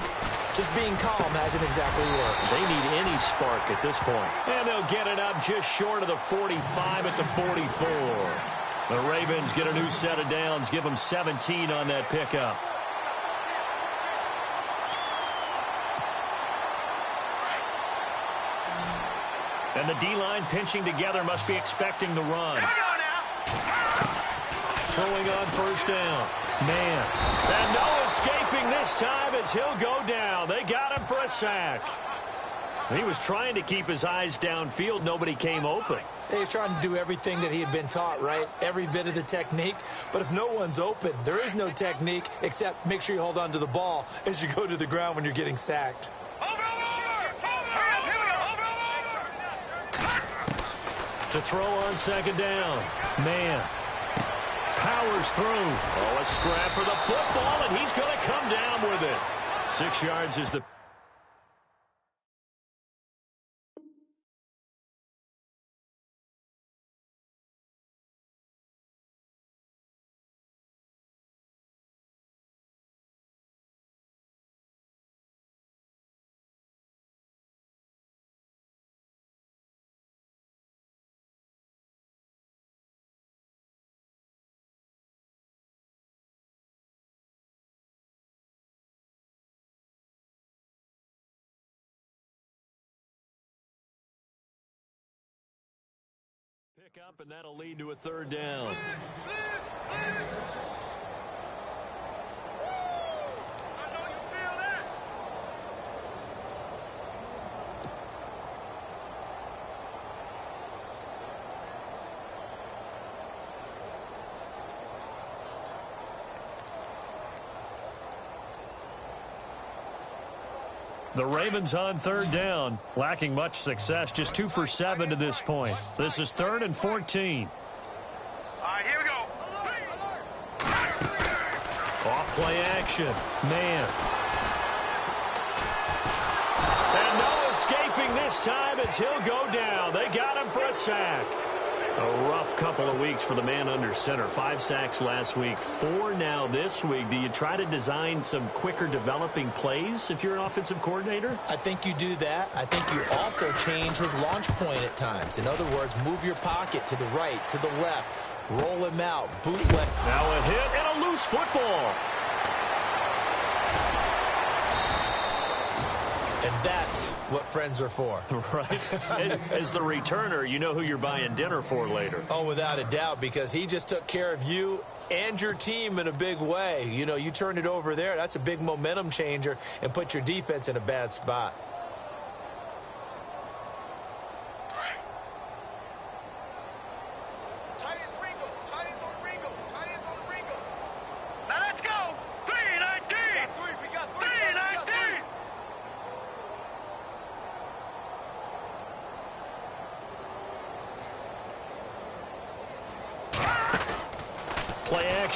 just being calm hasn't exactly worked. They need any spark at this point. And they'll get it up just short of the 45 at the 44. The Ravens get a new set of downs, give them 17 on that pickup. And the D-line pinching together must be expecting the run. Throwing on first down. Man. And no escaping this time as he'll go down. They got him for a sack. He was trying to keep his eyes downfield. Nobody came open. He's trying to do everything that he had been taught, right? Every bit of the technique. But if no one's open, there is no technique except make sure you hold on to the ball as you go to the ground when you're getting sacked. To throw on second down. Man. Powers through. Oh, a scrap for the football, and he's going to come down with it. 6 yards is the... Pick up, and that'll lead to a third down. The Ravens on third down, lacking much success, just 2 for 7 to this point. This is 3rd and 14. All right, here we go. Off play action. Man. And no escaping this time as he'll go down. They got him for a sack. A rough couple of weeks for the man under center. 5 sacks last week, 4 now this week. Do you try to design some quicker developing plays if you're an offensive coordinator? I think you do that. I think you also change his launch point at times. In other words, move your pocket to the right, to the left, roll him out, bootleg. Now a hit and a loose football. And that's what friends are for. Right. As the returner, you know who you're buying dinner for later. Oh, without a doubt, because he just took care of you and your team in a big way. You know, you turn it over there, that's a big momentum changer and put your defense in a bad spot.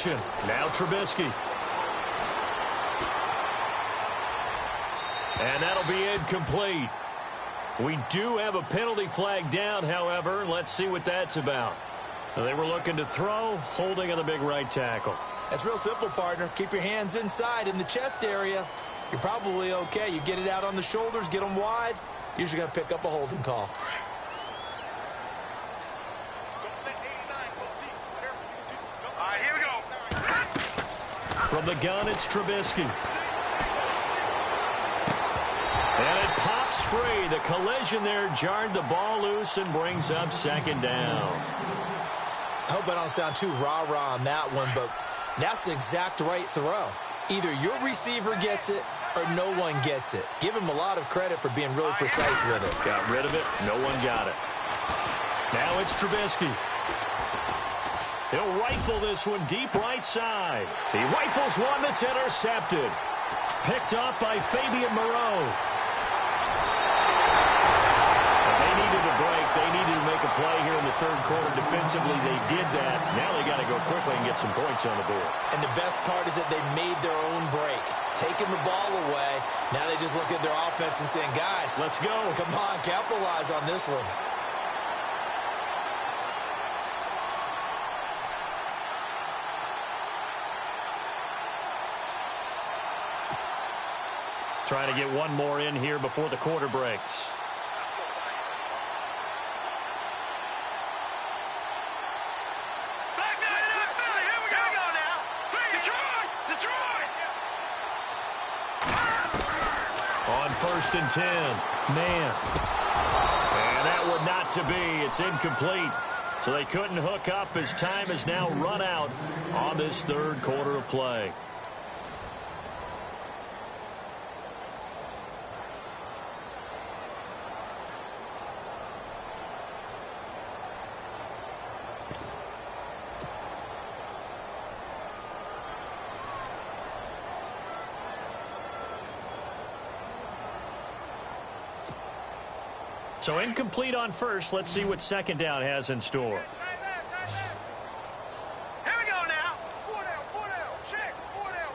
motion. Now Trubisky. And that'll be incomplete. We do have a penalty flag down, however. Let's see what that's about. They were looking to throw, holding on the big right tackle. That's real simple, partner. Keep your hands inside in the chest area. You're probably okay. You get it out on the shoulders, get them wide. Usually going to pick up a holding call. All right, here we go. From the gun, it's Trubisky. And it pops free. The collision there jarred the ball loose and brings up second down. I hope I don't sound too rah-rah on that one, but that's the exact right throw. Either your receiver gets it or no one gets it. Give him a lot of credit for being really precise with it. Got rid of it. No one got it. Now it's Trubisky. He'll rifle this one deep right side. He rifles one that's intercepted. Picked up by Fabian Moreau. They needed a break. They needed to make a play here in the third quarter. Defensively, they did that. Now they got to go quickly and get some points on the board. And the best part is that they made their own break. Taking the ball away. Now they just look at their offense and saying, guys, let's go. Come on, capitalize on this one. Trying to get one more in here before the quarter breaks. Back nine and a Philly. Here we go now. Detroit! Detroit! On 1st and 10. Man. And that one not to be. It's incomplete. So they couldn't hook up as time has now run out on this third quarter of play. So incomplete on first. Let's see what second down has in store. Here we go now. 4 down. Check. 4 down.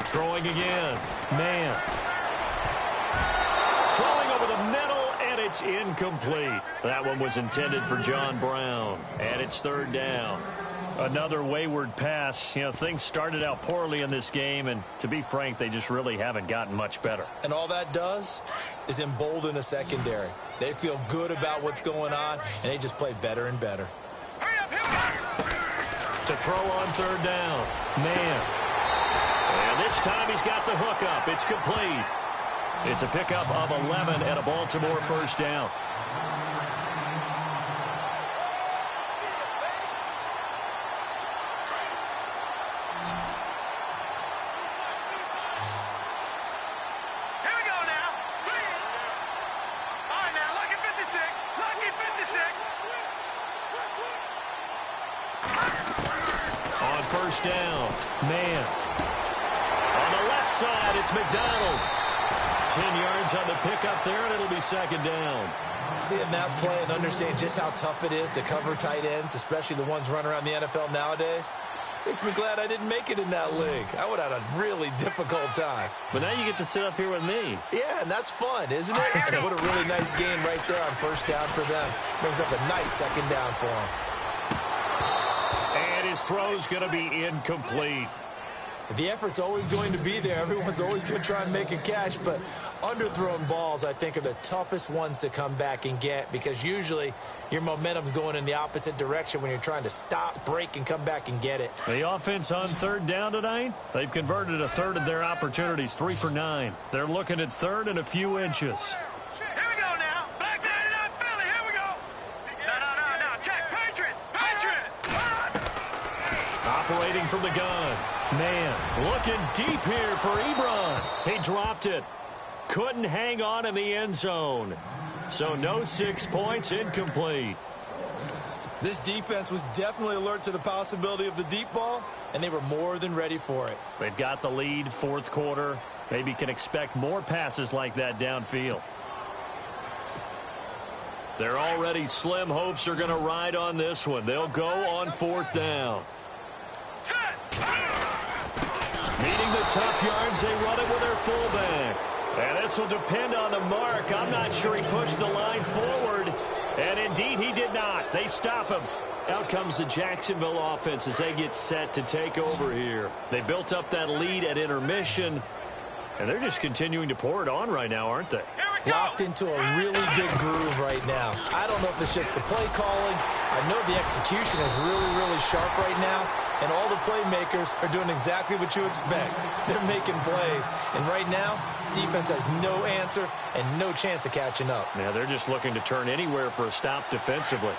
Throwing again. Man. Throwing over the middle, and it's incomplete. That one was intended for John Brown. And it's third down. Another wayward pass. You know, things started out poorly in this game, and to be frank, they just really haven't gotten much better. And all that does is embolden a secondary. They feel good about what's going on, and they just play better and better. Hurry up, here we go. To throw on third down. Man. And this time he's got the hook up. It's complete. It's a pickup of 11 and a Baltimore first down. First down. Man. On the left side, it's McDonald. 10 yards on the pickup there, and it'll be second down. Seeing that play and understanding just how tough it is to cover tight ends, especially the ones running around the NFL nowadays, makes me glad I didn't make it in that league. I would have had a really difficult time. But now you get to sit up here with me. Yeah, and that's fun, isn't it? And what a really nice game right there on first down for them. Brings up a nice second down for them. And his throw's going to be incomplete. The effort's always going to be there. Everyone's always going to try and make a catch, but underthrown balls, I think, are the toughest ones to come back and get because usually your momentum's going in the opposite direction when you're trying to stop, break, and come back and get it. The offense on third down tonight, they've converted a third of their opportunities, 3 for 9. They're looking at third and a few inches. Here we go now. Back 99 Philly. Here we go. No. Check. Patriot. Operating from the gun. Man, looking deep here for Ebron. He dropped it. Couldn't hang on in the end zone. So no 6 points, incomplete. This defense was definitely alert to the possibility of the deep ball, and they were more than ready for it. They've got the lead, fourth quarter. Maybe can expect more passes like that downfield. Their already slim hopes are going to ride on this one. They'll go on fourth down. tough yards. They run it with their fullback. And this will depend on the mark. I'm not sure he pushed the line forward. And indeed, he did not. They stop him. Out comes the Jacksonville offense as they get set to take over here. They built up that lead at intermission, and they're just continuing to pour it on right now, aren't they? Locked into a really good groove right now. I don't know if it's just the play calling. I know the execution is really, really sharp right now, and all the playmakers are doing exactly what you expect. They're making plays, and right now, defense has no answer and no chance of catching up. Now they're just looking to turn anywhere for a stop defensively.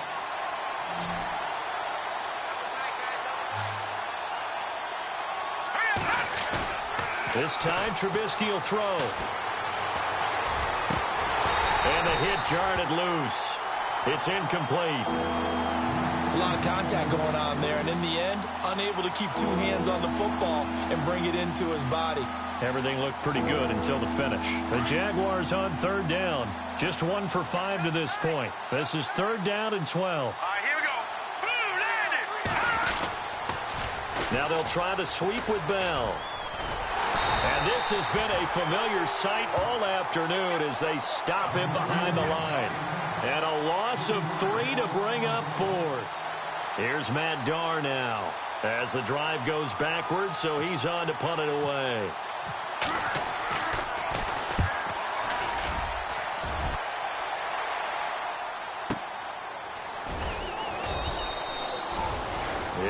This time, Trubisky will throw. And the hit jarred it loose. It's incomplete. There's a lot of contact going on there, and in the end, unable to keep two hands on the football and bring it into his body. Everything looked pretty good until the finish. The Jaguars on third down. Just 1 for 5 to this point. This is 3rd down and 12. All right, here we go. Boom, landed. Now they'll try the sweep with Bell. And this has been a familiar sight all afternoon as they stop him behind the line. And a loss of 3 to bring up 4th. Here's Matt Darr now as the drive goes backwards, so he's on to punt it away.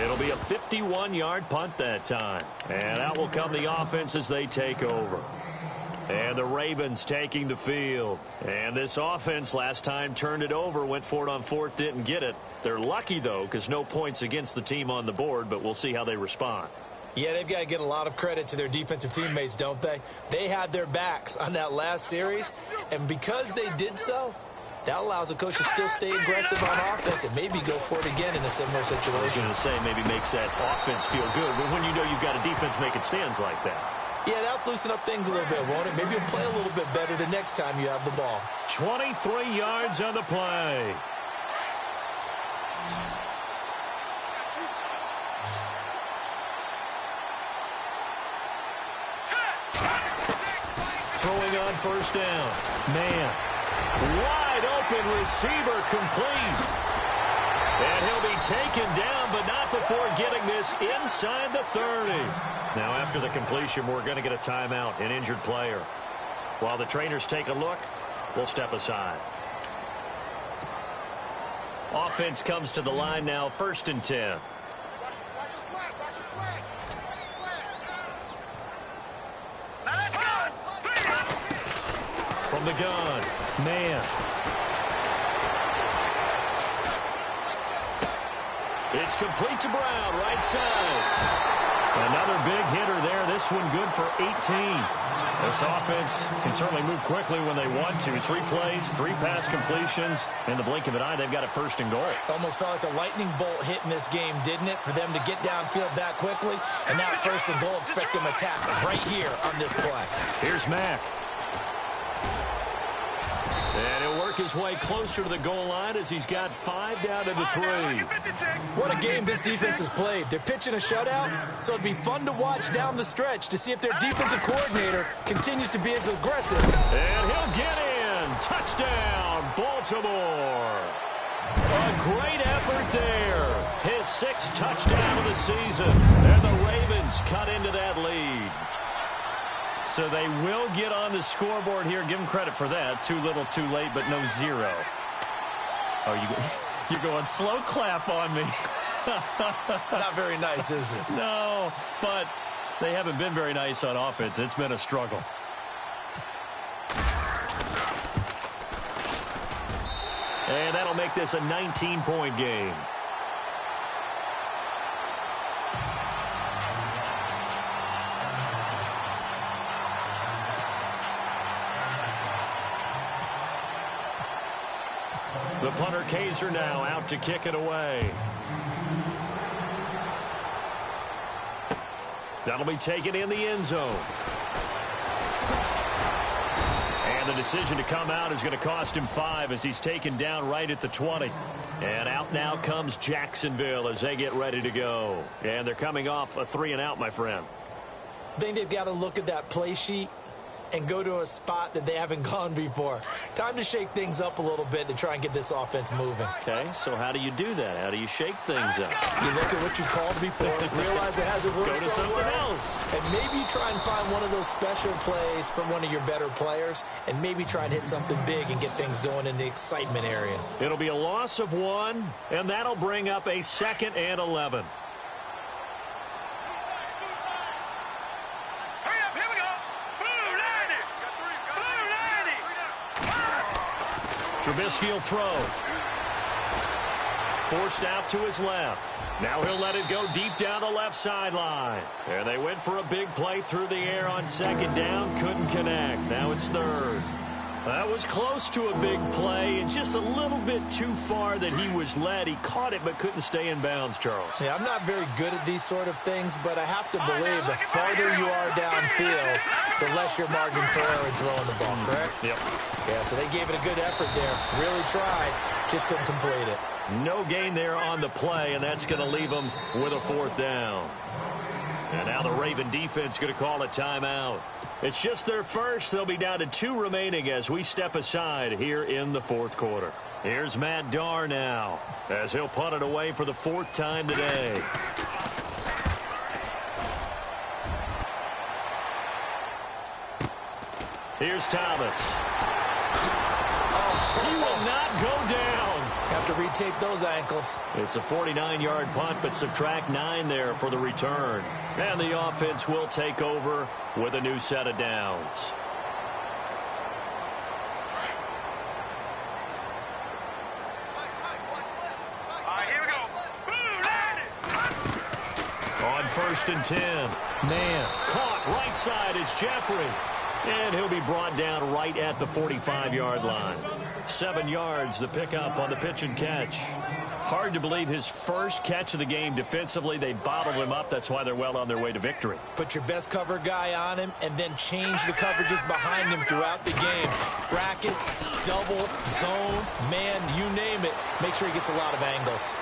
It'll be a 51-yard punt that time. And out will come the offense as they take over. And the Ravens taking the field. And this offense last time turned it over, went for it on 4th, didn't get it. They're lucky, though, because no points against the team on the board, but we'll see how they respond. Yeah, they've got to get a lot of credit to their defensive teammates, don't they? They had their backs on that last series, and because they did so, that allows the coach to still stay aggressive on offense and maybe go for it again in a similar situation. I was going to say maybe makes that offense feel good, but when you know you've got a defense making stands like that. Yeah, that'll loosen up things a little bit, won't it? Maybe you'll play a little bit better the next time you have the ball. 23 yards on the play. Throwing on 1st down. Man. Wide open receiver complete. And he'll be taken down, but not before getting this inside the 30. Now, after the completion, we're going to get a timeout, an injured player. While the trainers take a look, we'll step aside. Offense comes to the line now, 1st and 10. From the gun, man. It's complete to Brown, right side. Another big hitter there. This one good for 18. This offense can certainly move quickly when they want to. 3 plays, 3 pass completions. In the blink of an eye, they've got a 1st and goal. Almost felt like a lightning bolt hit in this game, didn't it? For them to get downfield that quickly. And now 1st and goal, expect them to attack right here on this play. Here's Mack. And he'll work his way closer to the goal line as he's got 5 down to the 3. What a game this defense has played. They're pitching a shutout, so it'd be fun to watch down the stretch to see if their defensive coordinator continues to be as aggressive. And he'll get in. Touchdown, Baltimore. A great effort there. His 6th touchdown of the season. And the Ravens cut into that lead. So they will get on the scoreboard here. Give them credit for that. Too little, too late, but no 0. Oh, you're going slow clap on me. Not very nice, is it? No, but they haven't been very nice on offense. It's been a struggle. And that'll make this a 19-point game. The punter Kaiser now out to kick it away. That'll be taken in the end zone. And the decision to come out is going to cost him 5 as he's taken down right at the 20. And out now comes Jacksonville as they get ready to go. And they're coming off a 3-and-out, my friend. I think they've got to look at that play sheet and go to a spot that they haven't gone before. Time to shake things up a little bit to try and get this offense moving. Okay, so how do you do that? How do you shake things up? You look at what you called before, realize it hasn't worked Go to so something well, else. and maybe try and find one of those special plays from one of your better players, and maybe try and hit something big and get things going in the excitement area. It'll be a loss of 1, and that'll bring up a 2nd and 11. Trubisky will throw. Forced out to his left. Now he'll let it go deep down the left sideline. There they went for a big play through the air on 2nd down. Couldn't connect. Now it's 3rd. That was close to a big play and just a little bit too far that he was led. He caught it but couldn't stay in bounds, Charles. Yeah, I'm not very good at these sort of things, but I have to believe the farther you are downfield, the less your margin for error in throwing the ball, correct? Yep. Yeah, so they gave it a good effort there. Really tried, just couldn't complete it. No gain there on the play, and that's going to leave them with a 4th down. And now the Raven defense going to call a timeout. It's just their first. They'll be down to 2 remaining as we step aside here in the 4th quarter. Here's Matt Darr now as he'll punt it away for the 4th time today. Here's Thomas. He will not go down. Have to retape those ankles. It's a 49-yard punt, but subtract 9 there for the return. And the offense will take over with a new set of downs. Here we go. On 1st and 10. Man, caught right side. It's Jeffrey. And he'll be brought down right at the 45-yard line. 7 yards, the pickup on the pitch and catch. Hard to believe his first catch of the game defensively. They bottled him up. That's why they're well on their way to victory. Put your best cover guy on him and then change the coverages behind him throughout the game. Brackets, double, zone, man, you name it. Make sure he gets a lot of angles.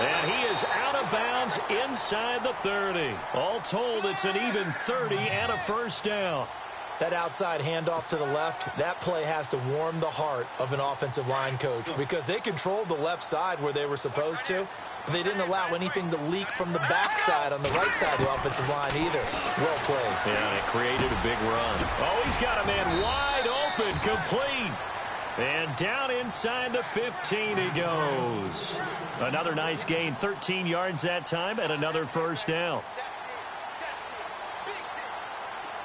And he is out of bounds inside the 30. All told, it's an even 30 and a 1st down. That outside handoff to the left, that play has to warm the heart of an offensive line coach because they controlled the left side where they were supposed to, but they didn't allow anything to leak from the backside on the right side of the offensive line either. Well played. Yeah, it created a big run. Oh, he's got a man wide open, complete. And down inside the 15 he goes. Another nice gain, 13 yards that time, and another 1st down.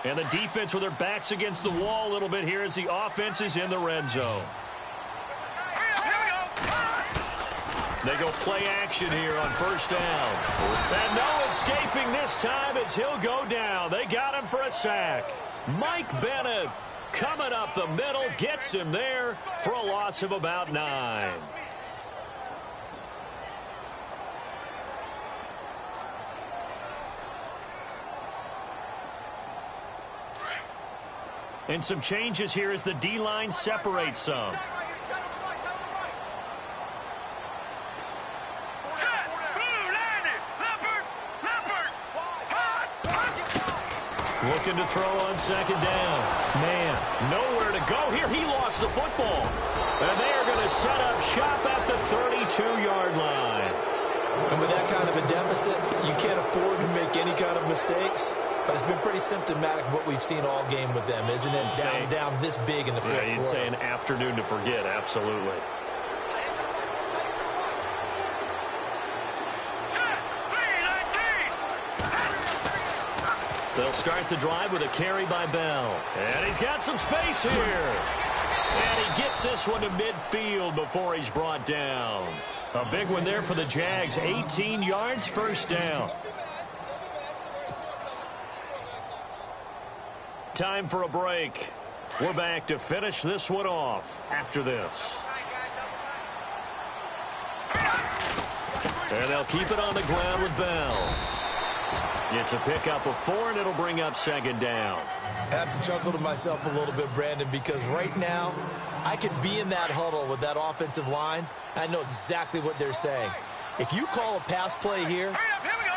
And the defense with their backs against the wall a little bit here as the offense is in the red zone. They go play action here on 1st down. And no escaping this time as he'll go down. They got him for a sack. Mike Bennett coming up the middle, gets him there for a loss of about 9. And some changes here as the D-line separates some. Looking to throw on 2nd down. Man, nowhere to go here. He lost the football. And they are going to set up shop at the 32-yard line. And with that kind of a deficit, you can't afford to make any kind of mistakes. But it's been pretty symptomatic of what we've seen all game with them, isn't it? Down this big in the 4th quarter. Yeah, you'd say an afternoon to forget, absolutely. They'll start the drive with a carry by Bell. And he's got some space here. And he gets this one to midfield before he's brought down. A big one there for the Jags. 18 yards, 1st down. Time for a break. We're back to finish this one off after this. And they'll keep it on the ground with Bell. It's a pickup of 4, and it'll bring up 2nd down. I have to chuckle to myself a little bit, Brandon, because right now I could be in that huddle with that offensive line. I know exactly what they're saying. If you call a pass play here,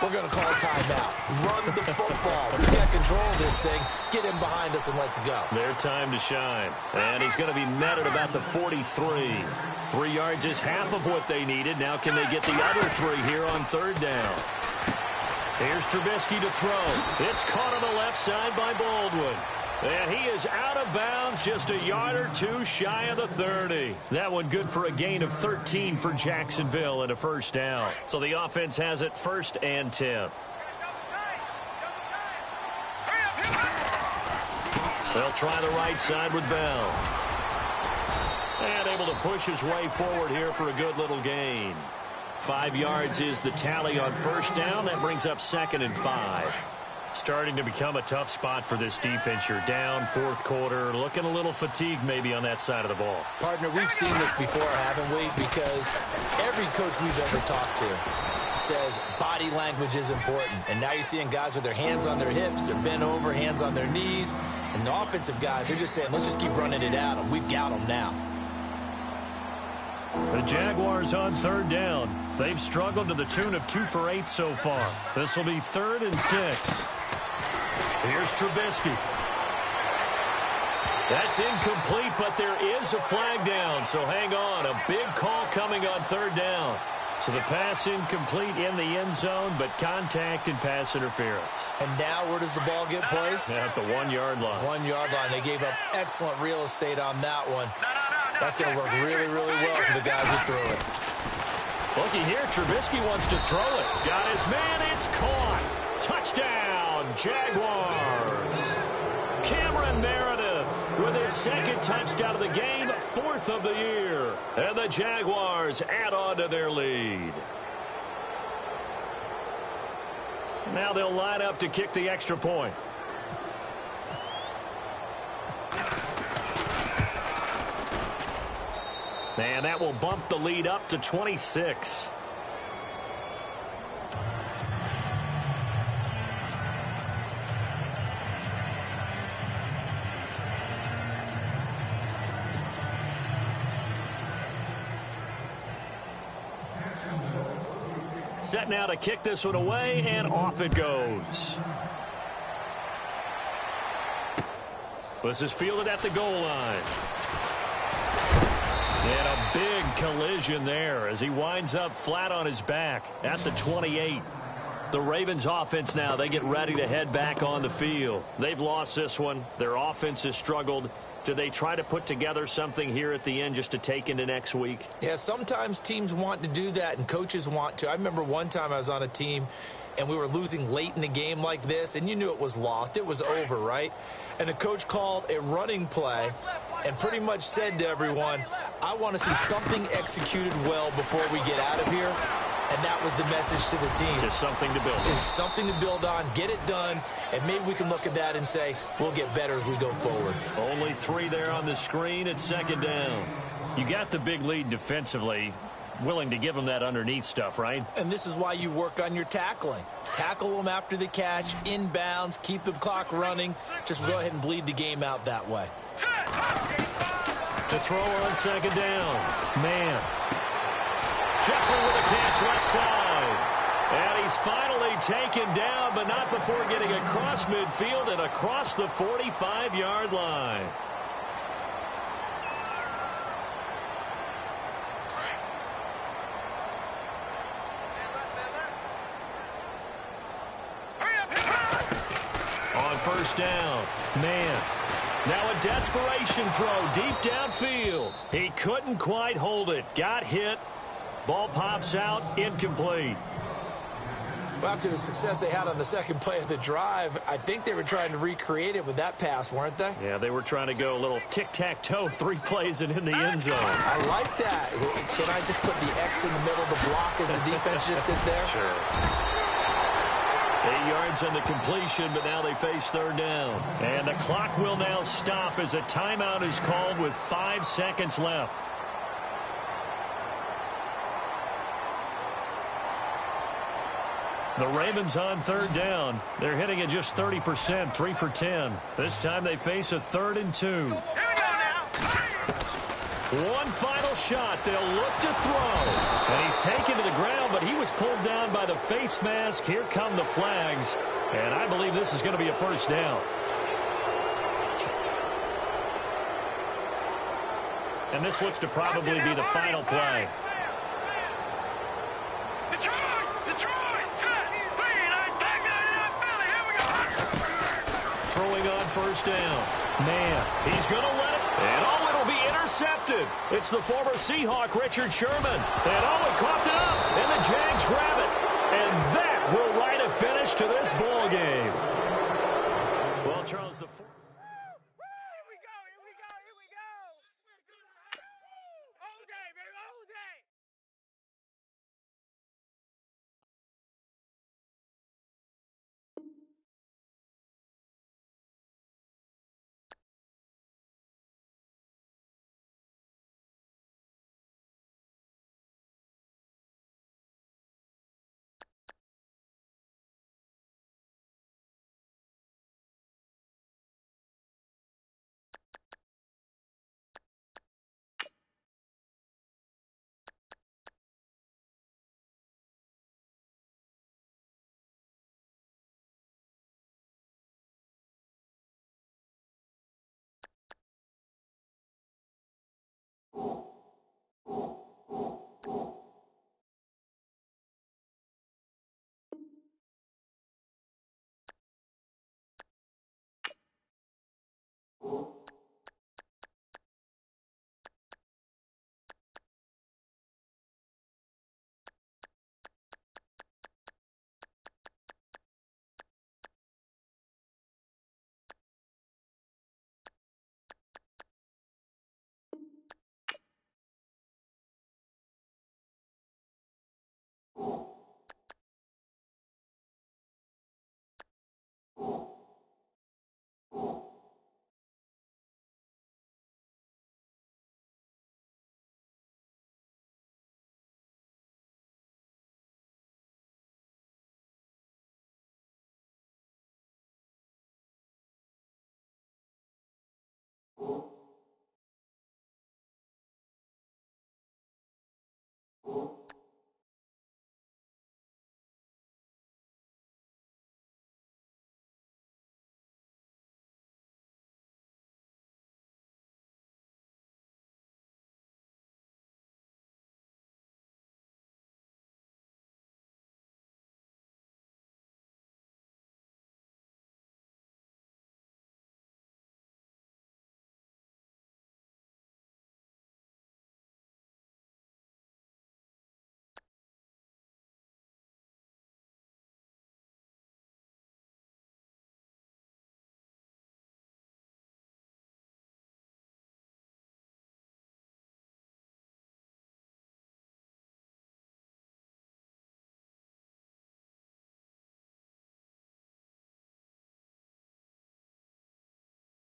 we're going to call a timeout. Run the football. We got control of this thing. Get him behind us and let's go. Their time to shine. And he's going to be met at about the 43. 3 yards is half of what they needed. Now can they get the other 3 here on third down? Here's Trubisky to throw. It's caught on the left side by Baldwin. And he is out of bounds, just a yard or 2 shy of the 30. That one good for a gain of 13 for Jacksonville and a first down. So the offense has it 1st and 10. They'll try the right side with Bell. And able to push his way forward here for a good little gain. 5 yards is the tally on first down. That brings up 2nd and 5. Starting to become a tough spot for this defense. You're down 4th quarter, looking a little fatigued maybe on that side of the ball. Partner, we've seen this before, haven't we? Because every coach we've ever talked to says body language is important. And now you're seeing guys with their hands on their hips, they're bent over, hands on their knees. And the offensive guys, they're just saying, let's just keep running it at them. We've got them now. The Jaguars on third down. They've struggled to the tune of 2 for 8 so far. This will be 3rd and 6. Here's Trubisky. That's incomplete, but there is a flag down, so hang on. A big call coming on third down. So the pass incomplete in the end zone, but contact and pass interference. And now where does the ball get placed? At the 1-yard line. 1-yard line. They gave up excellent real estate on that one. That's going to work really, really well for the guys who threw it. Looky here, Trubisky wants to throw it. Got his man, it's caught. Touchdown, Jaguars. Cameron Meredith with his 2nd touchdown of the game, 4th of the year. And the Jaguars add on to their lead. Now they'll line up to kick the extra point. And that will bump the lead up to 26. Set now to kick this one away, and off it goes. This is fielded at the goal line. And a big collision there as he winds up flat on his back at the 28. The Ravens offense now, they get ready to head back on the field. They've lost this one. Their offense has struggled. Do they try to put together something here at the end just to take into next week? Yeah, sometimes teams want to do that and coaches want to. I remember one time I was on a team and we were losing late in the game like this, and you knew it was lost. It was over, right? And the coach called a running play and pretty much said to everyone, I want to see something executed well before we get out of here. And that was the message to the team. Just something to build on. Just something to build on, get it done, and maybe we can look at that and say, we'll get better as we go forward. Only 3 there on the screen at 2nd down. You got the big lead defensively. Willing to give them that underneath stuff, right? And this is why you work on your tackling. Tackle them after the catch, inbounds, keep the clock running. Just go ahead and bleed the game out that way. To throw on 2nd down. Man. Jeffrey with a catch left side. And he's finally taken down, but not before getting across midfield and across the 45-yard line. On 1st down. Man. Now a desperation throw deep downfield. He couldn't quite hold it. Got hit. Ball pops out. Incomplete. Well, after the success they had on the 2nd play of the drive, I think they were trying to recreate it with that pass, weren't they? Yeah, they were trying to go a little tic-tac-toe, 3 plays and in the end zone. I like that. Can I just put the X in the middle of the block as the defense just did there? Sure. 8 yards on the completion, but now they face 3rd down. And the clock will now stop as a timeout is called with 5 seconds left. The Ravens on 3rd down. They're hitting at just 30%, 3 for 10. This time they face a 3rd and 2. One final shot. They'll look to throw. And he's taken to the ground, but he was pulled down by the face mask. Here come the flags. And I believe this is going to be a first down. And this looks to probably be the final play. Throwing on first down. Man, he's going to let it. And oh, it'll be intercepted. It's the former Seahawk, Richard Sherman. And oh, it coughed it up. And the Jags grab it. And that will write a finish to this ball game. Well, Charles, the...